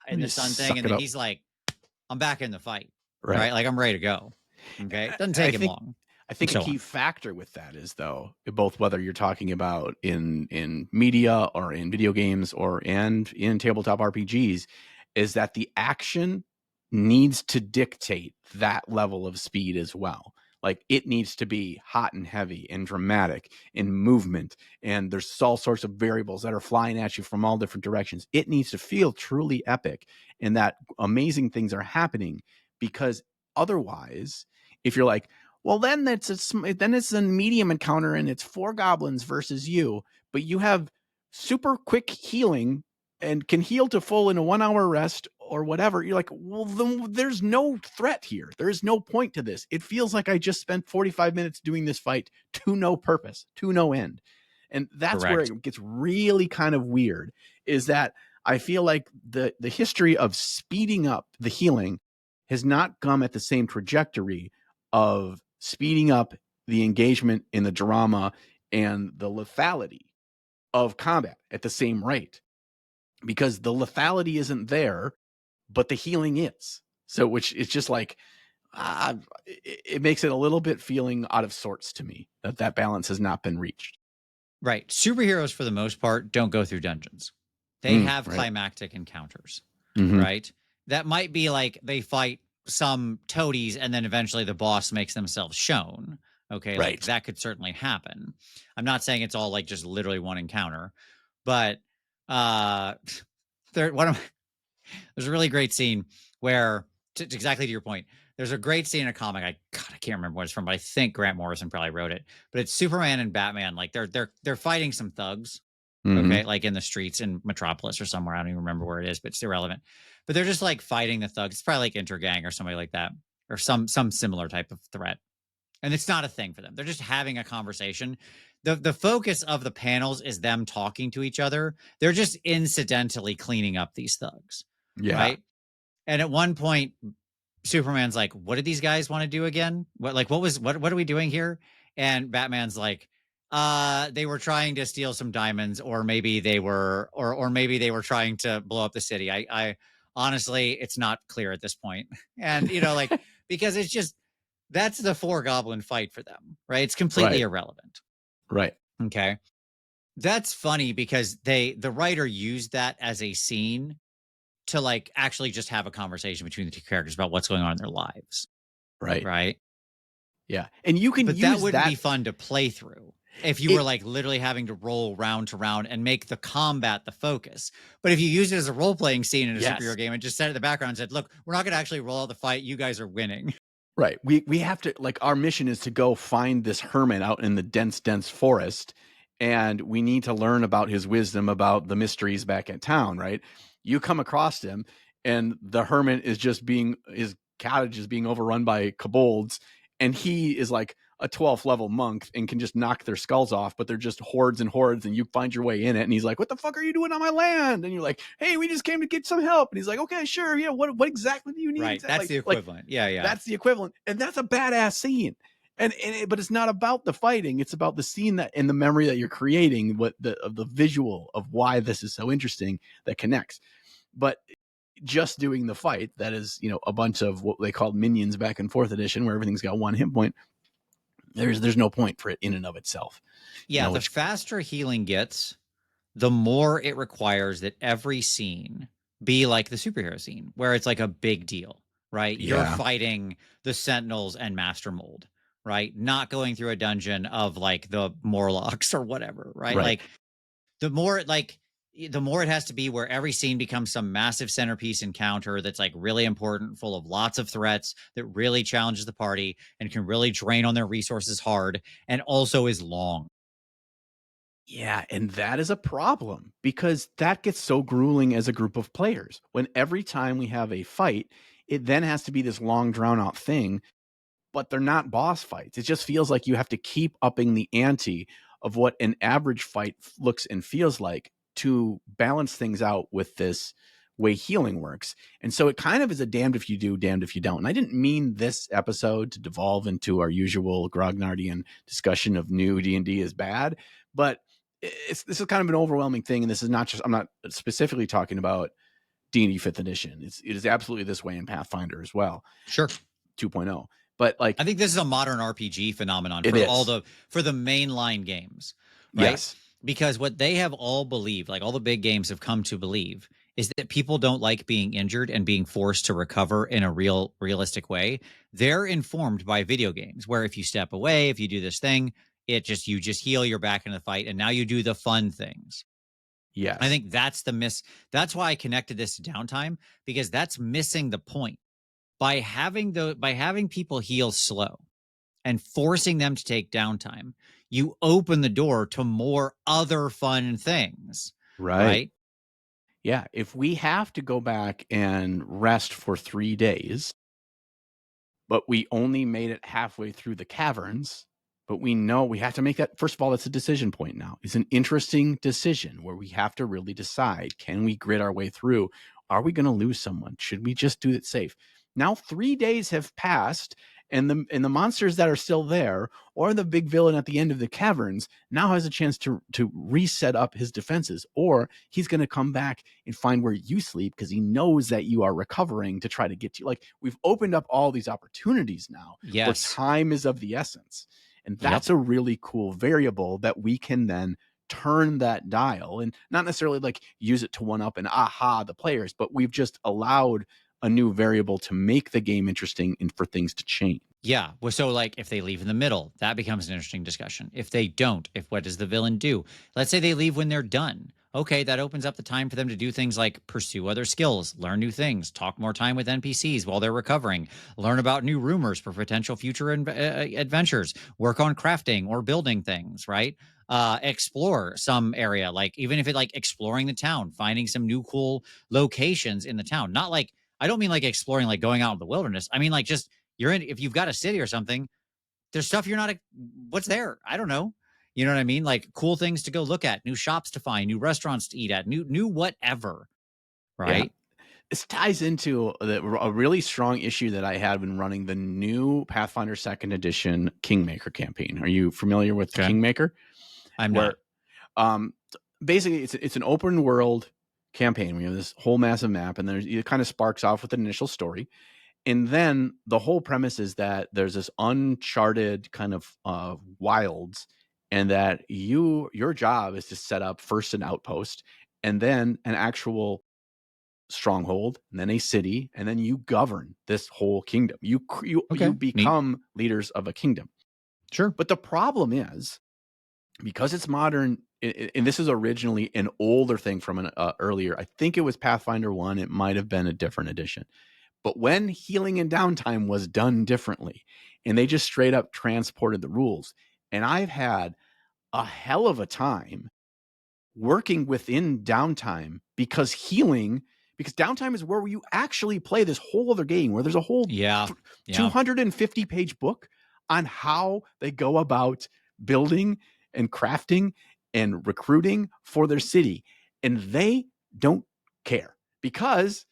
in And the just sun thing, suck and it then up. he's like, "I'm back in the fight," Right. right? Like I'm ready to go. Okay, it doesn't I take him think long, I and think a so key on. factor with that is, though, both whether you're talking about in media or in video games or and in tabletop RPGs, is that the action needs to dictate that level of speed as well. Like it needs to be hot and heavy and dramatic in movement, and there's all sorts of variables that are flying at you from all different directions. It needs to feel truly epic, and that amazing things are happening, because otherwise, if you're like, well, then it's a medium encounter and it's 4 goblins versus you, but you have super quick healing and can heal to full in a 1 hour rest or whatever. You're like, well, then there's no threat here. There is no point to this. It feels like I just spent 45 minutes doing this fight to no purpose, to no end. And that's where Correct. it gets really kind of weird, is that I feel like the history of speeding up the healing has not come at the same trajectory of speeding up the engagement in the drama and the lethality of combat at the same rate, because the lethality isn't there, but the healing is. So, which is just like, it makes it a little bit feeling out of sorts to me that balance has not been reached. Right. Superheroes, for the most part, don't go through dungeons. They have Right. climactic encounters, Mm-hmm. right? That might be like they fight some toadies and then eventually the boss makes themselves shown. Okay. Like Right. that could certainly happen. I'm not saying it's all like just literally one encounter, but uh there one of there's a really great scene where exactly to your point, there's a great scene in a comic. I can't remember what it's from, but I think Grant Morrison probably wrote it. But it's Superman and Batman. Like they're fighting some thugs, Okay, like in the streets in Metropolis or somewhere. I don't even remember where it is, but it's irrelevant. But they're just like fighting the thugs. It's probably like Intergang or somebody like that, or some similar type of threat. And it's not a thing for them. They're just having a conversation. The focus of the panels is them talking to each other. They're just incidentally cleaning up these thugs, Yeah. right? And at one point, Superman's like, "What did these guys want to do again? What are we doing here?" And Batman's like, they were trying to steal some diamonds, or maybe they were, or maybe they were trying to blow up the city. I honestly, it's not clear at this point." And like because it's just that's the four goblin fight for them, right? It's completely Right. irrelevant. Right. Okay, that's funny because the writer used that as a scene to like actually just have a conversation between the two characters about what's going on in their lives, Right. right? Yeah. And you can But that use wouldn't be that. fun to play through if you were It like literally having to roll round to round and make the combat the focus. But if you use it as a role playing scene in a superhero Yes. game and just set it in the background and said, "Look, we're not going to actually roll out the fight. You guys are winning." Right. We have to, like, our mission is to go find this hermit out in the dense forest, and we need to learn about his wisdom about the mysteries back at town, right? You come across him, and the hermit is just being his cottage is being overrun by kobolds, and he is like a 12th level monk and can just knock their skulls off, but they're just hordes and hordes, and you find your way in it, and he's like, "What the fuck are you doing on my land?" And you're like, "Hey, we just came to get some help." And he's like, "Okay, sure, yeah, what exactly do you need?" Right. That's Exactly the like equivalent. Yeah. Yeah. that's the equivalent, and that's a badass scene. But it's not about the fighting; it's about the scene that and the memory that you're creating, what the visual of why this is so interesting that connects. But just doing the fight, that is, a bunch of what they called minions back in fourth edition, where everything's got one hit point. There's no point for it in and of itself, Yeah. The which faster healing gets, the more it requires that every scene be like the superhero scene, where it's like a big deal, right? You're yeah, fighting the Sentinels and Master Mold, right? Not going through a dungeon of like the Morlocks or whatever, right? right. Like the more it has to be where every scene becomes some massive centerpiece encounter that's like really important, full of lots of threats that really challenges the party and can really drain on their resources hard and also is long. Yeah, and that is a problem because that gets so grueling as a group of players. When every time we have a fight, it then has to be this long drawn out thing, but they're not boss fights. It just feels like you have to keep upping the ante of what an average fight looks and feels like to balance things out with this way healing works. And so it kind of is a damned if you do, damned if you don't. And I didn't mean this episode to devolve into our usual grognardian discussion of new D&D is bad, but this is kind of an overwhelming thing. And this is not just, I'm not specifically talking about D&D 5th edition. It is absolutely this way in Pathfinder as well. Sure. 2.0. But like I think this is a modern RPG phenomenon it is. for the mainline games, right? Yes. Because what they have all believed, like all the big games have come to believe, is that people don't like being injured and being forced to recover in a realistic way. They're informed by video games where if you step away, if you do this thing, you just heal, you're back in the fight, and now you do the fun things. I Yes. think that's the miss. That's why I connected this to downtime, because that's missing the point. By having people heal slow and forcing them to take downtime, you open the door to more other fun things, Right. right? Yeah. If we have to go back and rest for 3 days, but we only made it halfway through the caverns, but we know we have to make that. First of all, that's a decision point now. It's an interesting decision where we have to really decide, can we grit our way through? Are we going to lose someone? Should we just do it safe? Now 3 days have passed, and the monsters that are still there, or the big villain at the end of the caverns, now has a chance to reset up his defenses, or he's going to come back and find where you sleep because he knows that you are recovering to try to get to you. Like, we've opened up all these opportunities now where Yes. time is of the essence, and Yep. that's a really cool variable that we can then turn that dial and not necessarily like use it to one up and aha the players, but we've just allowed a new variable to make the game interesting and for things to change. Yeah. Well, so like if they leave in the middle, that becomes an interesting discussion. If they don't, if what does the villain do? Let's say they leave when they're done. Okay, that opens up the time for them to do things like pursue other skills, learn new things, talk more time with NPCs while they're recovering, learn about new rumors for potential future adventures, work on crafting or building things, right? Explore some area, like even if it like exploring the town, finding some new cool locations in the town. Not like, I don't mean like exploring, like going out in the wilderness. I mean like just you're in, if you've got a city or something, there's stuff you're not, what's there? I don't know. You know what I mean? Like cool things to go look at, new shops to find, new restaurants to eat at, new whatever, Yeah. right? This ties into a really strong issue that I had when running the new Pathfinder Second Edition Kingmaker campaign. Are you familiar with Okay. Kingmaker? I'm Where not. um, basically it's an open world campaign. We have this whole massive map, and it kind of sparks off with an initial story, and then the whole premise is that there's this uncharted kind of wilds, and that your job is to set up first an outpost, and then an actual stronghold, and then a city, and then you govern this whole kingdom. You Okay. Neat. become leaders of a kingdom. Sure. But the problem is, because it's modern, and this is originally an older thing from an earlier, I think it was Pathfinder 1, it might have been a different edition. But when healing and downtime was done differently, and they just straight up transported the rules, and I've had a hell of a time working within downtime, because downtime is where you actually play this whole other game, where there's a whole Yeah. Yeah. 250 page book on how they go about building and crafting and recruiting for their city. And they don't care, because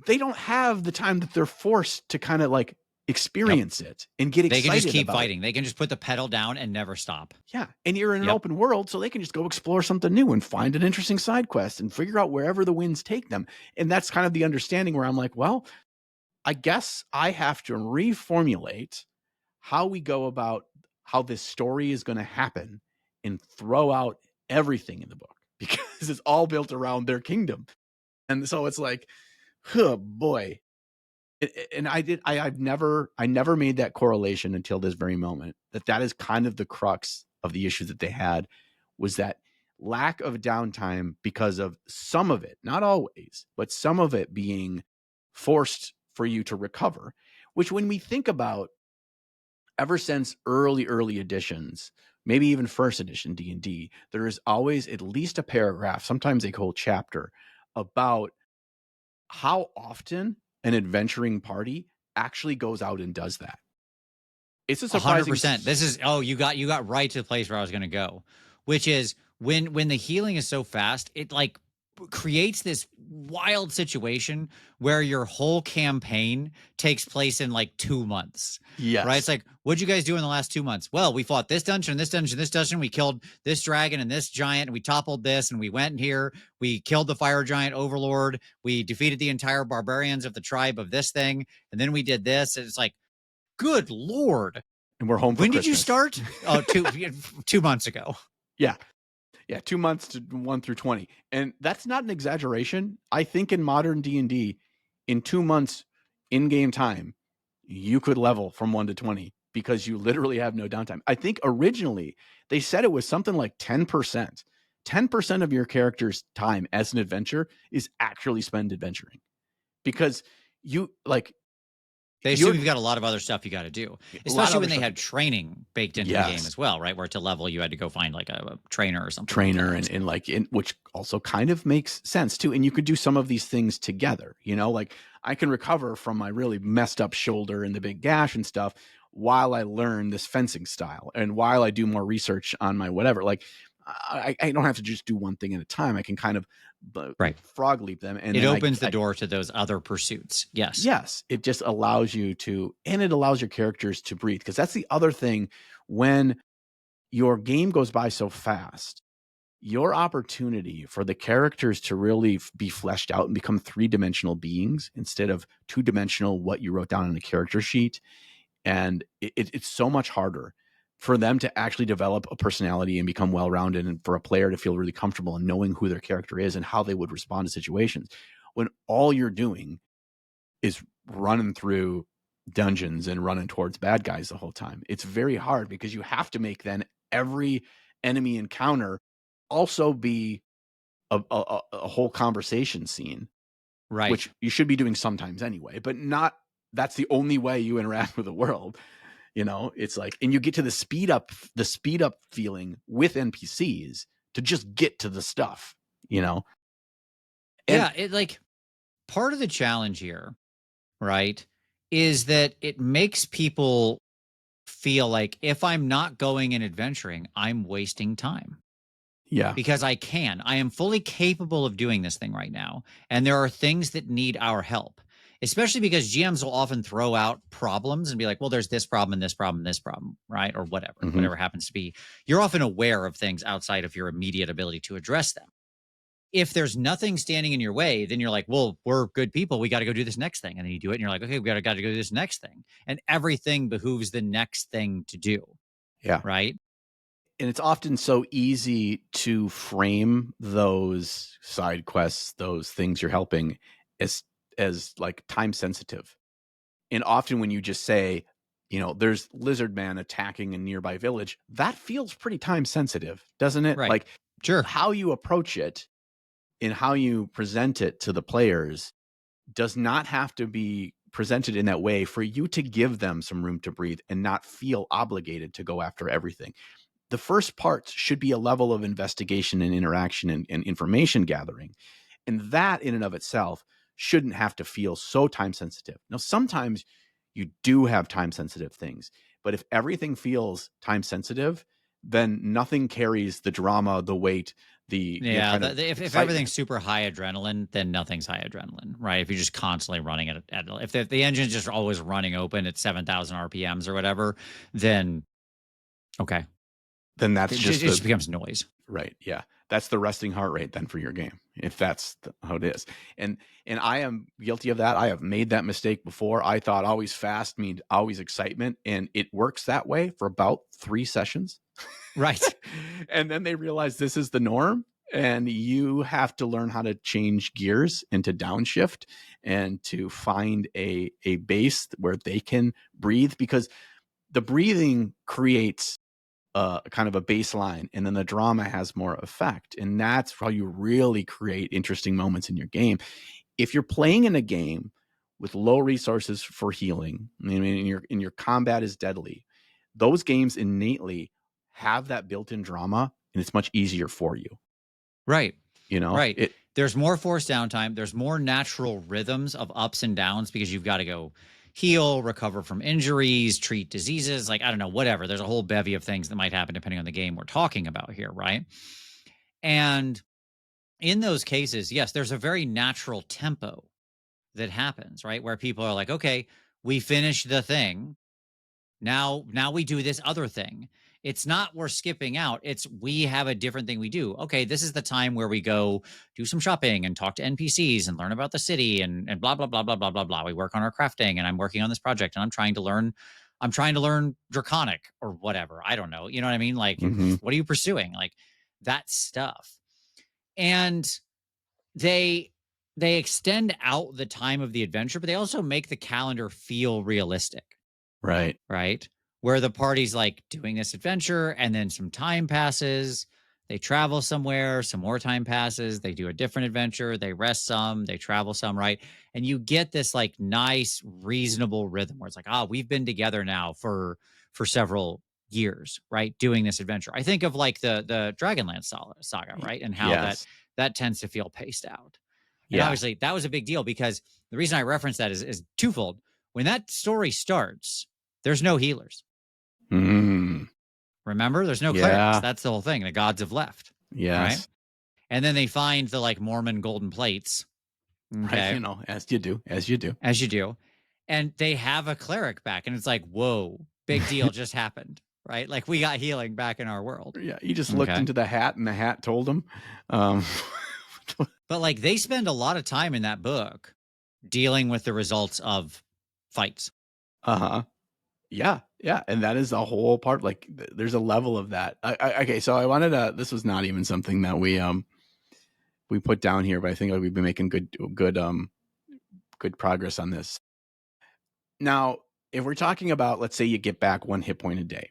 they don't have the time that they're forced to kind of like Yep. experience it and get They can just excited keep about it. fighting. They can just put the pedal down and never stop. Yeah. And you're in an Yep. open world, so they can just go explore something new and find an interesting side quest and figure out wherever the winds take them. And that's kind of the understanding where I'm like, well, I guess I have to reformulate how we go about how this story is going to happen and throw out everything in the book, because it's all built around their kingdom. And so it's like, oh boy. And I never made that correlation until this very moment, that is kind of the crux of the issue that they had, was that lack of downtime, because of some of it, not always, but some of it being forced for you to recover, which, when we think about, ever since early editions, maybe even first edition D&D, there is always at least a paragraph, sometimes a whole chapter, about how often an adventuring party actually goes out and does that. It's a surprising 100%. This is, oh, you got right to the place where I was going to go, which is when the healing is so fast, it like creates this wild situation where your whole campaign takes place in like 2 months. Right? It's yes. like, what'd you guys do in the last 2 months? Well, we fought this dungeon, this dungeon, this dungeon. We killed this dragon and this giant, and we toppled this, and we went in here. We killed the fire giant overlord. We defeated the entire barbarians of the tribe of this thing, and then we did this. And it's like, good lord. And we're home for When did you Christmas. start? Oh, 2 months ago. Yeah. Yeah, 2 months to 1 through 20. And that's not an exaggeration. I think in modern D&D, in 2 months in-game time, you could level from 1 to 20, because you literally have no downtime. I think originally they said it was something like 10%. 10% of your character's time as an adventurer is actually spent adventuring, because you like They you're assume you've got a lot of other stuff you got to do, a lot of especially other when they stuff. had training baked into the game Yes. as well, right? Where to level, you had to go find like a trainer or something like Trainer, that. and which also kind of makes sense too. And you could do some of these things together, like I can recover from my really messed up shoulder and the big gash and stuff while I learn this fencing style, and while I do more research on my whatever. Like I don't have to just do one thing at a time. I can kind of Right. frog leap them, and It then opens the door to those other pursuits. Yes. yes, it just allows you to, and it allows your characters to breathe, because that's the other thing. When your game goes by so fast, your opportunity for the characters to really be fleshed out and become three-dimensional beings instead of two-dimensional, what you wrote down on a character sheet. And it's so much harder for them to actually develop a personality and become well-rounded, and for a player to feel really comfortable in knowing who their character is and how they would respond to situations, when all you're doing is running through dungeons and running towards bad guys the whole time. It's very hard, because you have to make then every enemy encounter also be a whole conversation scene, Right. which you should be doing sometimes anyway, but not that's the only way you interact with the world. It's like, and you get to the speed up feeling with NPCs to just get to the stuff, and Yeah, it like part of the challenge here, right, is that it makes people feel like if I'm not going and adventuring, I'm wasting time yeah, because I am fully capable of doing this thing right now. And there are things that need our help, especially because GMs will often throw out problems and be like, well, there's this problem and this problem and this problem, right? Or mm-hmm. whatever happens to be. You're often aware of things outside of your immediate ability to address them. If there's nothing standing in your way, then you're like, well, we're good people. We got to go do this next thing. And then you do it and you're like, okay, we got to go do this next thing. And everything behooves the next thing to do. Yeah. Right. And it's often so easy to frame those side quests, those things you're helping, as like time sensitive. And often when you just say, there's lizard man attacking a nearby village, that feels pretty time sensitive, doesn't it? Right. Like Sure. how you approach it and how you present it to the players does not have to be presented in that way for you to give them some room to breathe and not feel obligated to go after everything. The first parts should be a level of investigation and interaction and information gathering. And that in and of itself shouldn't have to feel so time sensitive. Now, sometimes you do have time sensitive things, but if everything feels time sensitive, then nothing carries the drama, the weight, the Yeah. kind of If everything's excitement. super high adrenaline, then nothing's high adrenaline, right? If you're just constantly running if the engine's just always running open at 7,000 RPMs or whatever, then okay. Then that's It just just becomes noise. right. Yeah. That's the resting heart rate then for your game, if that's how it is. And I am guilty of that. I have made that mistake before. I thought always fast means always excitement. And it works that way for about 3 sessions. Right. And then they realize this is the norm. And you have to learn how to change gears and to downshift and to find a base where they can breathe, because the breathing creates kind of a baseline, and then the drama has more effect, and that's how you really create interesting moments in your game. If you're playing in a game with low resources for healing, I mean, your combat is deadly, those games innately have that built-in drama, and it's much easier for you. Right. Right. It. There's more forced downtime. There's more natural rhythms of ups and downs because you've got to go heal, recover from injuries, treat diseases. Like, I don't know, whatever. There's a whole bevy of things that might happen depending on the game we're talking about here. Right. And in those cases, yes, there's a very natural tempo that happens, right? Where people are like, okay, we finished the thing. Now we do this other thing. It's not we're skipping out. It's we have a different thing we do. Okay, this is the time where we go do some shopping and talk to NPCs and learn about the city and blah blah blah blah blah blah blah. We work on our crafting and I'm working on this project and I'm trying to learn draconic or whatever. I don't know. You know what I mean? Like Mm-hmm. what are you pursuing? Like that stuff. And they they extend out the time of the adventure, but they also make the calendar feel realistic, Right. right? Where the party's like doing this adventure and then some time passes. They travel somewhere, some more time passes. They do a different adventure. They rest some, they travel some, right? And you get this like nice, reasonable rhythm where it's like, we've been together now for several years, right? Doing this adventure. I think of like the Dragonlance saga, right? And how Yes. that tends to feel paced out. And Yeah. obviously that was a big deal because the reason I reference that is twofold. When that story starts, there's no healers. Mm. Remember, there's no clerics. Yeah. That's the whole thing. The gods have left, right? Yes. And then they find the like Mormon golden plates. Right. Okay, As you do, as you do. as you do, and they have a cleric back, and it's like, whoa, big deal just happened, right? Like we got healing back in our world. Yeah, he just looked Okay, into the hat, and the hat told him. Um, but like they spend a lot of time in that book dealing with the results of fights. uh-huh. Yeah, yeah, and that is the whole part. Like, there's a level of that. Okay, so I wanted to. This was not even something that we put down here, but I think we've been making good progress on this. Now, if we're talking about, let's say you get back 1 hit point a day,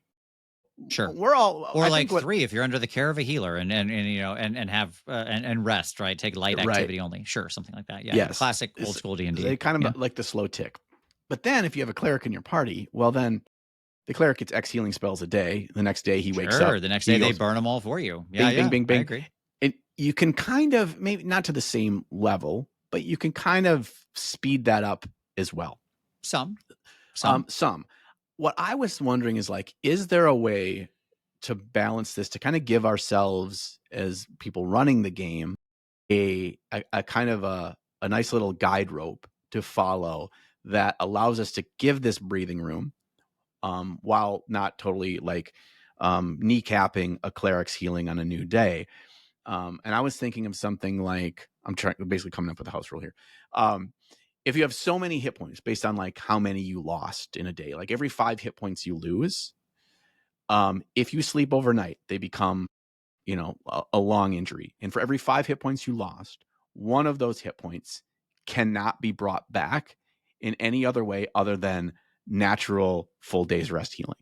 Sure. we're all, Or I like think what, 3 if you're under the care of a healer and you know and have and rest, right? Take light right. activity only. Sure, something like that. Yeah, Yes. classic old school D&D. They kind Yeah. of like the slow tick. But then if you have a cleric in your party, well, then the cleric gets X healing spells a day. The next day he wakes up, Sure, the next day he they goes burn them all for you. Yeah, bing, bing, yeah, bing, I bing. agree. And you can kind of, maybe not to the same level, but you can kind of speed that up as well. Some. Some. What I was wondering is like, is there a way to balance this, to kind of give ourselves as people running the game a kind of a nice little guide rope to follow that allows us to give this breathing room, while not totally like kneecapping a cleric's healing on a new day. And I was thinking of something like, I'm trying, basically coming up with a house rule here. If you have so many hit points based on like how many you lost in a day, like every 5 hit points you lose, if you sleep overnight, they become, a long injury. And for every 5 hit points you lost, one of those hit points cannot be brought back in any other way other than natural full day's rest healing.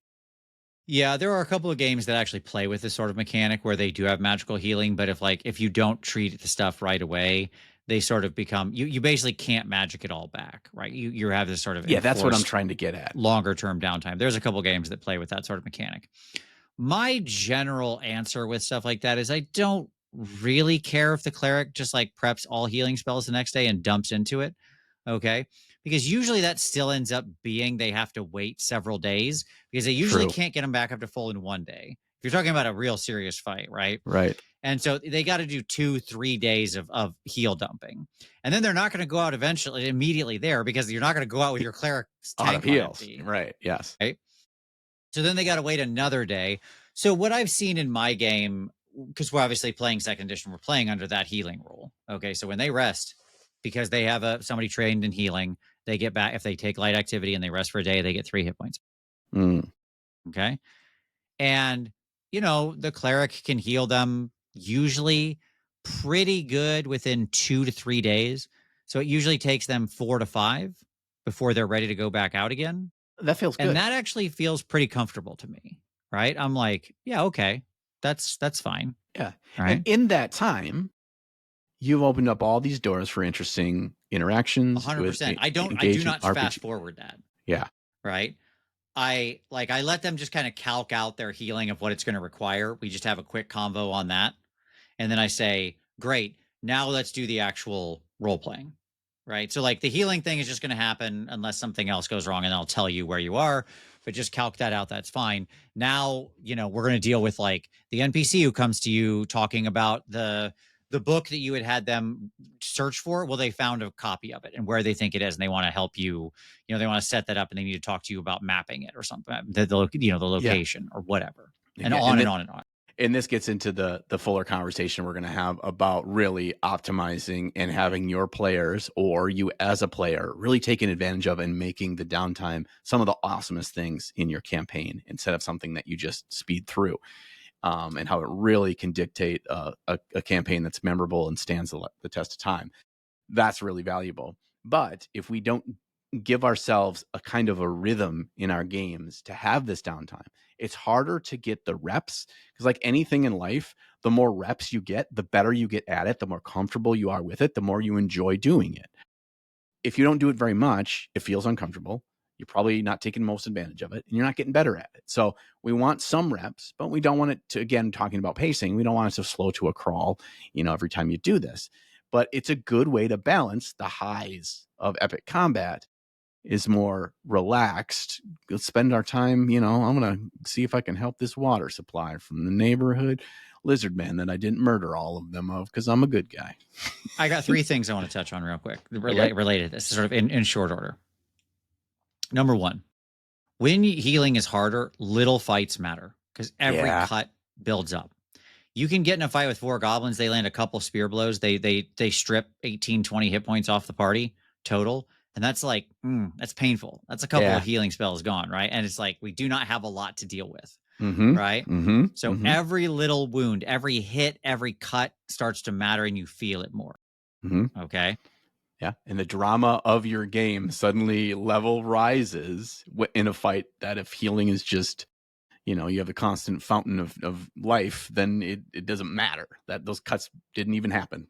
Yeah, there are a couple of games that actually play with this sort of mechanic where they do have magical healing, but if you don't treat the stuff right away, they sort of become you basically can't magic it all back, right? You have this sort of Yeah, that's what I'm enforced trying to get at. longer term downtime. There's a couple games that play with that sort of mechanic. My general answer with stuff like that is I don't really care if the cleric just like preps all healing spells the next day and dumps into it. Okay. Because usually that still ends up being they have to wait several days because they usually True. can't get them back up to full in one day. If you're talking about a real serious fight, right? Right. And so they got to do 2-3 days of heal dumping. And then they're not going to go out eventually immediately there because you're not going to go out with your cleric's Out of tank on heals. empty. Right. Yes. Right. So then they got to wait another day. So what I've seen in my game, because we're obviously playing second edition, we're playing under that healing rule. Okay, so when they rest, because they have somebody trained in healing, they get back. If they take light activity and they rest for a day, they get 3 hit points. Mm. Okay, and the cleric can heal them usually pretty good within 2 to 3 days. So it usually takes them 4 to 5 before they're ready to go back out again. That feels And good. that actually feels pretty comfortable to me, right? I'm like, yeah, okay. That's fine. Yeah. And Right. in that time, you've opened up all these doors for interesting interactions with 100%. I do engaging not fast RPG. forward that. Yeah. Right. I let them just kind of calc out their healing of what it's going to require. We just have a quick convo on that. And then I say, great, now let's do the actual role playing. Right. So like the healing thing is just going to happen unless something else goes wrong and I'll tell you where you are, but just calc that out. That's fine. Now, we're going to deal with like the NPC who comes to you talking about the book that you had them search for. Well, they found a copy of it and where they think it is, and they want to help you. They want to set that up, and they need to talk to you about mapping it or something. The Yeah. location or whatever, and Yeah. on and on and on. And this gets into the fuller conversation we're going to have about really optimizing and having your players, or you as a player, really taking advantage of and making the downtime some of the awesomest things in your campaign instead of something that you just speed through. And how it really can dictate a campaign that's memorable and stands the test of time. That's really valuable. But if we don't give ourselves a kind of a rhythm in our games to have this downtime, it's harder to get the reps, because like anything in life, the more reps you get, the better you get at it, the more comfortable you are with it, the more you enjoy doing it. If you don't do it very much, it feels uncomfortable. You're probably not taking most advantage of it, and you're not getting better at it. So we want some reps, but we don't want it to, again, talking about pacing, we don't want it to slow to a crawl, every time you do this. But it's a good way to balance the highs of epic combat is more relaxed. Let's spend our time, I'm going to see if I can help this water supply from the neighborhood lizard man that I didn't murder all of them of because I'm a good guy. I got 3 things I want to touch on real quick Okay. related to this, sort of in short order. Number 1, when healing is harder, little fights matter because every cut builds up. You can get in a fight with 4 goblins. They land a couple spear blows. They strip 18, 20 hit points off the party total. And that's like, that's painful. That's a couple of healing spells gone, right? And it's like, we do not have a lot to deal with, right? So every little wound, every hit, every cut starts to matter and you feel it more. Okay. Yeah. And the drama of your game suddenly level rises in a fight that if healing is just, you have the constant fountain of life, then it doesn't matter that those cuts didn't even happen.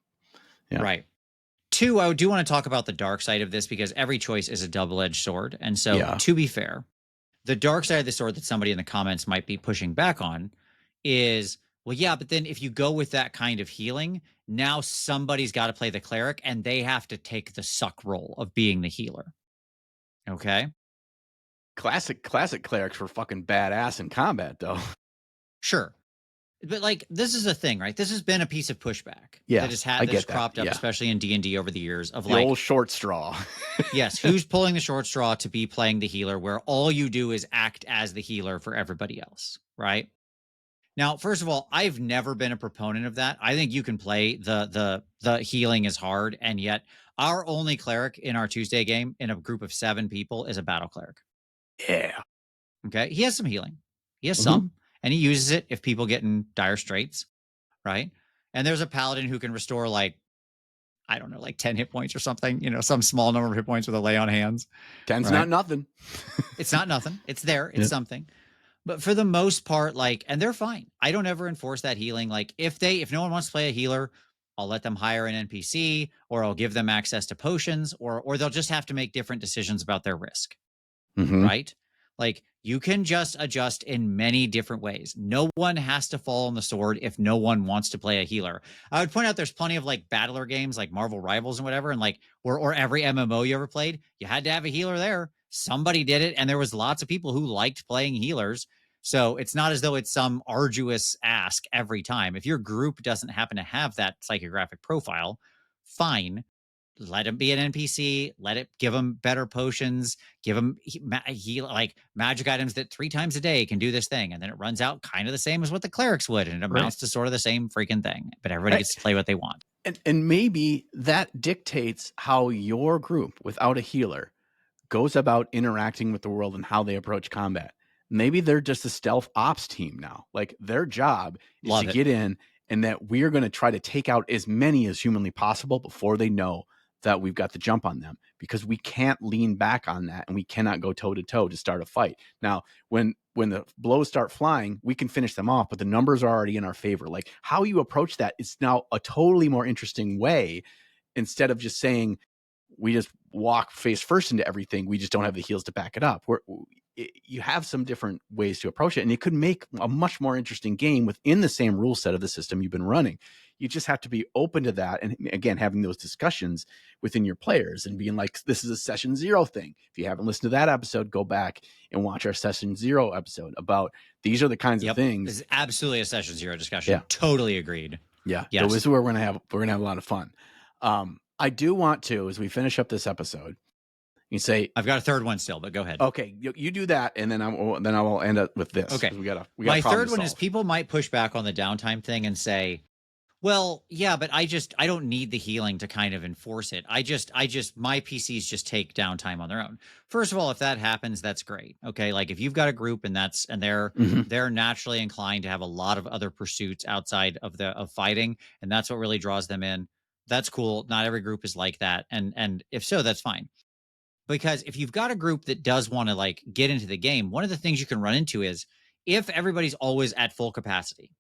Yeah. Right. Two, I do want to talk about the dark side of this because every choice is a double-edged sword. And so, Yeah. to be fair, the dark side of the sword that somebody in the comments might be pushing back on is, well, yeah, but then if you go with that kind of healing, now somebody's got to play the cleric and they have to take the suck role of being the healer. Okay. Classic clerics were fucking badass in combat, though. Sure. But like this is a thing, right? This has been a piece of pushback that Yes, I that has get that. cropped up, Yeah. especially in D&D over the years of The like, old short straw. yes, who's pulling the short straw to be playing the healer where all you do is act as the healer for everybody else, right? Now, first of all, I've never been a proponent of that. I think you can play the healing is hard, and yet our only cleric in our Tuesday game in a group of 7 people is a battle cleric. Yeah. Okay, he has some healing, he has Mhm. some, and he uses it if people get in dire straits, right? And there's a paladin who can restore like I don't know, like 10 hit points or something, some small number of hit points with a lay on hands, 10's not right? nothing. It's not nothing. It's there. It's Yeah. something. But for the most part, like, and they're fine. I don't ever enforce that healing. Like, if no one wants to play a healer, I'll let them hire an NPC, or I'll give them access to potions, or they'll just have to make different decisions about their risk, Mhm. right? Like, you can just adjust in many different ways. No one has to fall on the sword if no one wants to play a healer. I would point out there's plenty of like battler games like Marvel Rivals and whatever, and like or every MMO you ever played, you had to have a healer there. Somebody did it, and there was lots of people who liked playing healers. So it's not as though it's some arduous ask every time. If your group doesn't happen to have that psychographic profile, fine. Let him be an NPC. Let it give him better potions. Give him like magic items that 3 times a day can do this thing, and then it runs out kind of the same as what the clerics would, and it Right. amounts to sort of the same freaking thing. But everybody gets to play what they want. And maybe that dictates how your group, without a healer, goes about interacting with the world and how they approach combat. Maybe they're just a stealth ops team now. Like their job is Love to it. get in and that we're going to try to take out as many as humanly possible before they know that we've got the jump on them, because we can't lean back on that and we cannot go toe to toe to start a fight. Now, when the blows start flying, we can finish them off, but the numbers are already in our favor. Like how you approach that is now a totally more interesting way, instead of just saying, we just walk face first into everything. We just don't have the heels to back it up. You have some different ways to approach it, and it could make a much more interesting game within the same rule set of the system you've been running. You just have to be open to that. And again, having those discussions within your players and being like, this is a session 0 thing. If you haven't listened to that episode, go back and watch our session 0 episode about these are the kinds of things. This is absolutely a session 0 discussion. Yeah. Totally agreed. Yeah. Yes. This is where we're going to have a lot of fun. I do want to, as we finish up this episode, you say, I've got a third one still, but go ahead. Okay, you do that, and then I will end up with this. Okay, we got my third one is people might push back on the downtime thing and say, well, yeah, but I don't need the healing to kind of enforce it. My PCs just take downtime on their own. First of all, if that happens, that's great. Okay. Like if you've got a group and they're naturally inclined to have a lot of other pursuits outside of fighting, and that's what really draws them in. That's cool. Not every group is like that. And if so, that's fine. Because if you've got a group that does want to like get into the game, one of the things you can run into is if everybody's always at full capacity,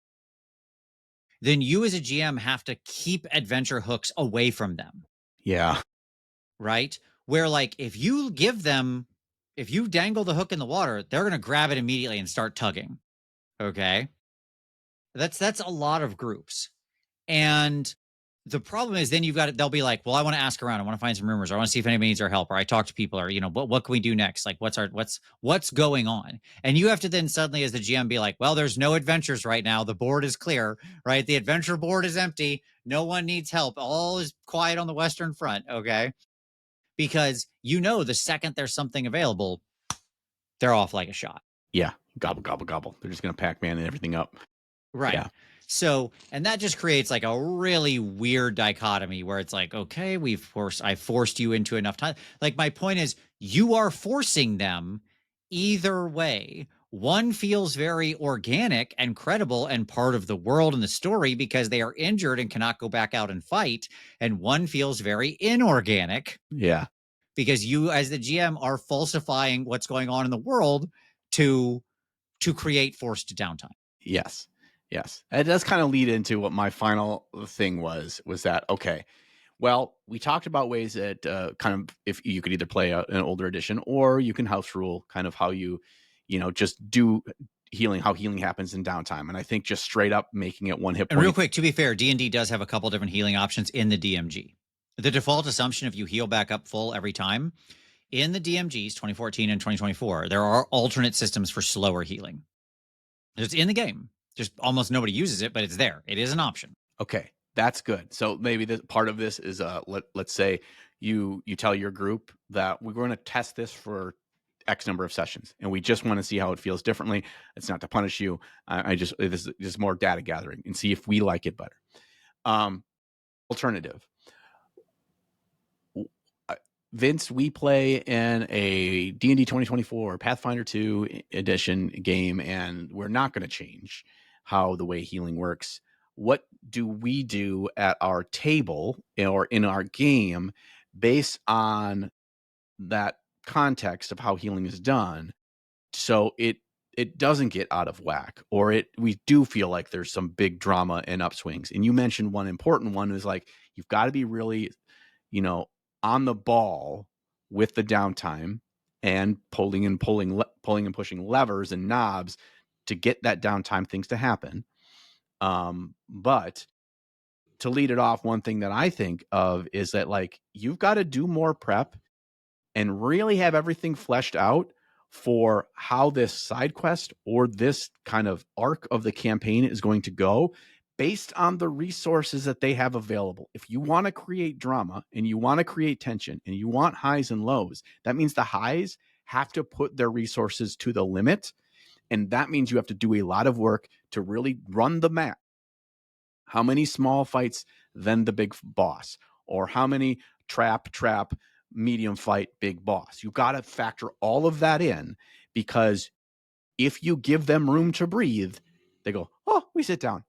then you as a GM have to keep adventure hooks away from them. Yeah. Right? Where like if you dangle the hook in the water, they're going to grab it immediately and start tugging. Okay? That's a lot of groups. And the problem is then they'll be like, well, I want to ask around. I want to find some rumors. I want to see if anybody needs our help, or I talk to people, or, what can we do next? Like what's going on? And you have to then suddenly as the GM be like, well, there's no adventures right now. The board is clear, right? The adventure board is empty. No one needs help. All is quiet on the Western Front. Okay. Because the second there's something available, they're off like a shot. Yeah. Gobble, gobble, gobble. They're just going to Pac-Man everything up. Right. Yeah. So, and that just creates like a really weird dichotomy where it's like, okay, I forced you into enough time. Like my point is you are forcing them either way. One feels very organic and credible and part of the world and the story because they are injured and cannot go back out and fight. And one feels very inorganic. Yeah. Because you as the GM are falsifying what's going on in the world to to create forced downtime. Yes. Yes. It does kind of lead into what my final thing was that, okay, well, we talked about ways that kind of, if you could either play an older edition or you can house rule kind of how you just do healing, how healing happens in downtime. And I think just straight up making it one hit And real point. quick, to be fair, D&D does have a couple different healing options in the DMG. The default assumption, if you heal back up full every time, in the DMGs 2014 and 2024, there are alternate systems for slower healing. It's in the game. Just almost nobody uses it, but it's there. It is an option. Okay, that's good. So maybe the part of this is let's say you tell your group that we're going to test this for X number of sessions, and we just want to see how it feels differently. It's not to punish you. This is just more data gathering and see if we like it better. Alternative. Vince, we play in a D&D 2024 Pathfinder 2 edition game, and we're not going to change how the way healing works. What do we do at our table or in our game based on that context of how healing is done, so it doesn't get out of whack, or we do feel like there's some big drama and upswings? And you mentioned one important one is like, you've got to be really on the ball with the downtime and pulling and pushing levers and knobs to get that downtime things to happen. But to lead it off, one thing that I think of is that, like, you've got to do more prep and really have everything fleshed out for how this side quest or this kind of arc of the campaign is going to go based on the resources that they have available. If you want to create drama and you want to create tension and you want highs and lows, that means the highs have to put their resources to the limit. And that means you have to do a lot of work to really run the map. How many small fights, then the big boss? Or how many trap, medium fight, big boss? You've got to factor all of that in, because if you give them room to breathe, they go, oh, we sit down.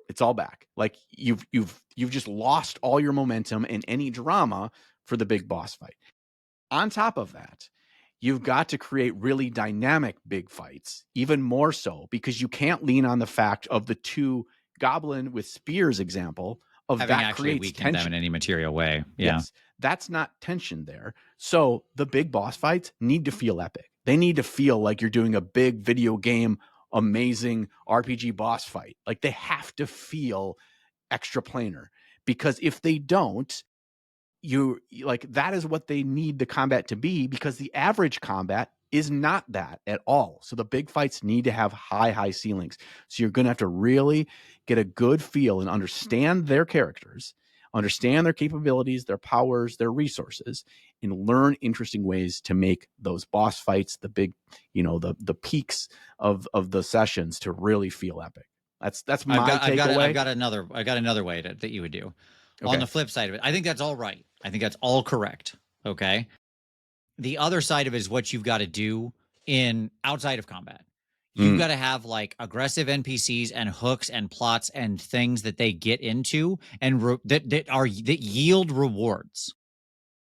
It's all back. Like you've just lost all your momentum and any drama for the big boss fight. On top of that, you've got to create really dynamic big fights, even more so, because you can't lean on the fact of the two goblin with spears example of Having that actually creates weakened tension. them in any material way. Yeah. Yes, that's not tension there. So the big boss fights need to feel epic. They need to feel like you're doing a big video game, amazing RPG boss fight. Like, they have to feel extra planar, because if they don't, that is what they need the combat to be, because the average combat is not that at all. So the big fights need to have high ceilings. So you're going to have to really get a good feel and understand their characters, understand their capabilities, their powers, their resources, and learn interesting ways to make those boss fights, the big, the peaks of the sessions, to really feel epic. That's my takeaway. I've got another way that you would do. Okay. On the flip side of it, I think that's all right. I think that's all correct. Okay. The other side of it is what you've got to do in outside of combat. You've got to have like aggressive NPCs and hooks and plots and things that they get into and that yield rewards.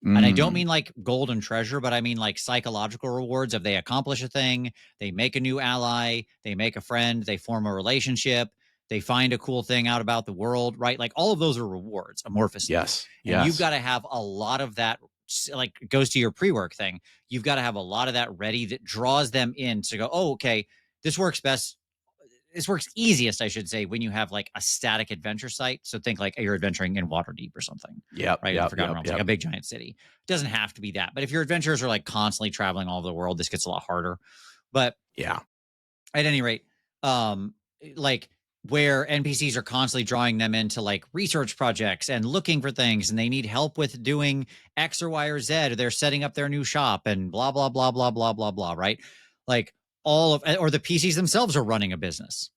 And I don't mean like gold and treasure, but I mean like psychological rewards. If they accomplish a thing, they make a new ally, they make a friend, they form a relationship, they find a cool thing out about the world, right? Like, all of those are rewards amorphously. Yes. And you've got to have a lot of that, like, goes to your pre-work thing. You've got to have a lot of that ready that draws them in to go, oh, okay, this works best. This works easiest, I should say, when you have like a static adventure site. So think like you're adventuring in Waterdeep or something. Yeah. Right. In Forgotten Realms, like a big giant city. It doesn't have to be that. But if your adventurers are like constantly traveling all over the world, this gets a lot harder. But yeah, at any rate, like, where NPCs are constantly drawing them into like research projects and looking for things, and they need help with doing X or Y or Z, or they're setting up their new shop and blah, blah, blah, blah, blah, blah, blah. Right. Like, or the PCs themselves are running a business.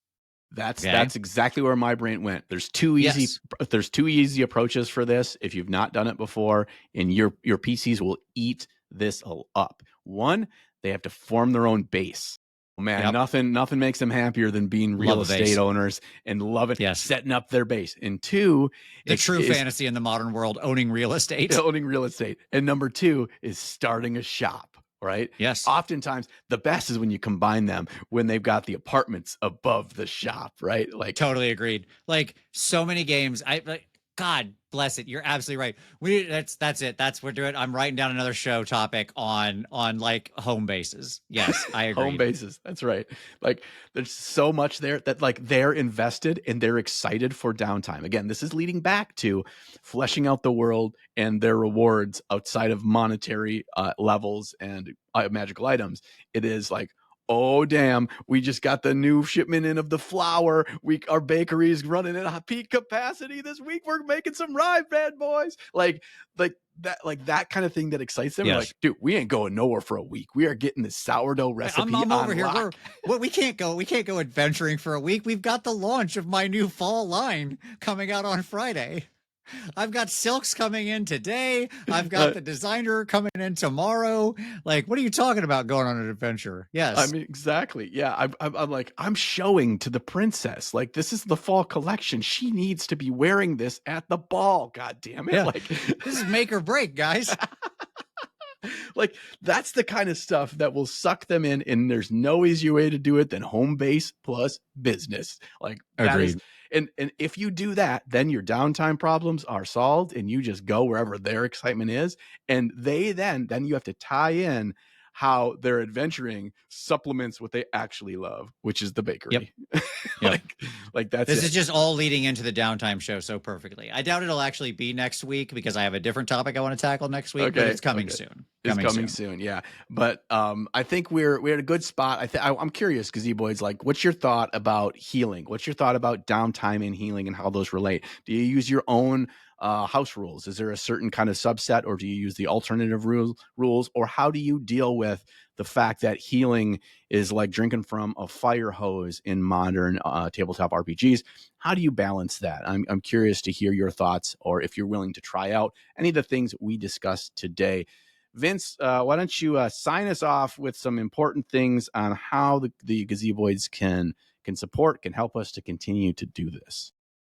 That's exactly where my brain went. There's two easy approaches for this if you've not done it before, and your PCs will eat this up. One, they have to form their own base. Oh, man, nothing makes them happier than being real estate owners and loving setting up their base. And two, the true fantasy in the modern world, owning real estate. And number two is starting a shop right? Yes. Oftentimes, the best is when you combine them when they've got the apartments above the shop, right? Like, totally agreed. Like so many games, God bless it. You're absolutely right. That's it. That's we're doing. I'm writing down another show topic on like home bases. Yes, I home agreed. bases. That's right. Like, there's so much there that like they're invested and they're excited for downtime. Again, this is leading back to fleshing out the world and their rewards outside of monetary levels and magical items. It is like, oh damn, we just got the new shipment in of the flour. Our bakery is running at peak capacity this week. We're making some rye bread, boys. Like that kind of thing that excites them. We're Yes. like, dude, we ain't going nowhere for a week. We are getting the sourdough recipe I'm over on here. lock. We can't go. We can't go adventuring for a week. We've got the launch of my new fall line coming out on Friday. I've got silks coming in today. I've got the designer coming in tomorrow. Like, what are you talking about going on an adventure? I Yes. mean, exactly. Yeah. I'm like, I'm showing to the princess. Like, this is the fall collection. She needs to be wearing this at the ball. God damn it. Yeah. Like, This is make or break, guys. like, that's the kind of stuff that will suck them in. And there's no easier way to do it than home base plus business. Like, that is. Agreed. And if you do that, then your downtime problems are solved and you just go wherever their excitement is. And then you have to tie in how their adventuring supplements what they actually love, which is the Yep. bakery. Yep. like that's This it. is just all leading into the downtime show so perfectly. I doubt it'll actually be next week because I have a different topic I want to tackle next week, but it's coming soon. It's coming soon, yeah. But I think we're at a good spot. I'm curious, Gazeboids, like, what's your thought about healing? What's your thought about downtime and healing and how those relate? Do you use your own house rules? Is there a certain kind of subset, or do you use the alternative rules? Or how do you deal with the fact that healing is like drinking from a fire hose in modern tabletop RPGs? How do you balance that? I'm curious to hear your thoughts, or if you're willing to try out any of the things we discussed today. Vince, why don't you sign us off with some important things on how the Gazeboids can support, can help us to continue to do this?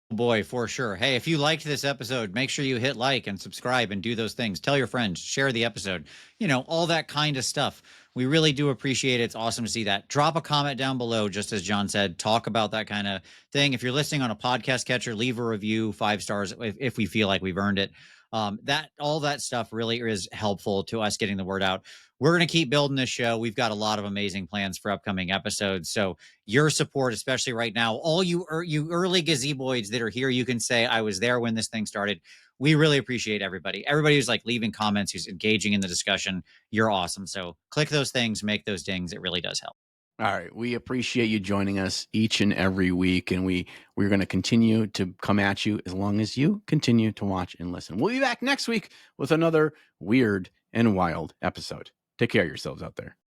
Boy, for sure. Hey, if you liked this episode, make sure you hit like and subscribe and do those things. Tell your friends, share the episode, all that kind of stuff. We really do appreciate it. It's awesome to see that. Drop a comment down below, just as John said, talk about that kind of thing. If you're listening on a podcast catcher, leave a review, 5 stars if we feel like we've earned it. All that stuff really is helpful to us getting the word out. We're going to keep building this show. We've got a lot of amazing plans for upcoming episodes. So your support, especially right now, all you early Gazeboids that are here, you can say, I was there when this thing started. We really appreciate everybody. Everybody who's like leaving comments, who's engaging in the discussion. You're awesome. So click those things, make those dings. It really does help. All right. We appreciate you joining us each and every week, and we're going to continue to come at you as long as you continue to watch and listen. We'll be back next week with another weird and wild episode. Take care of yourselves out there.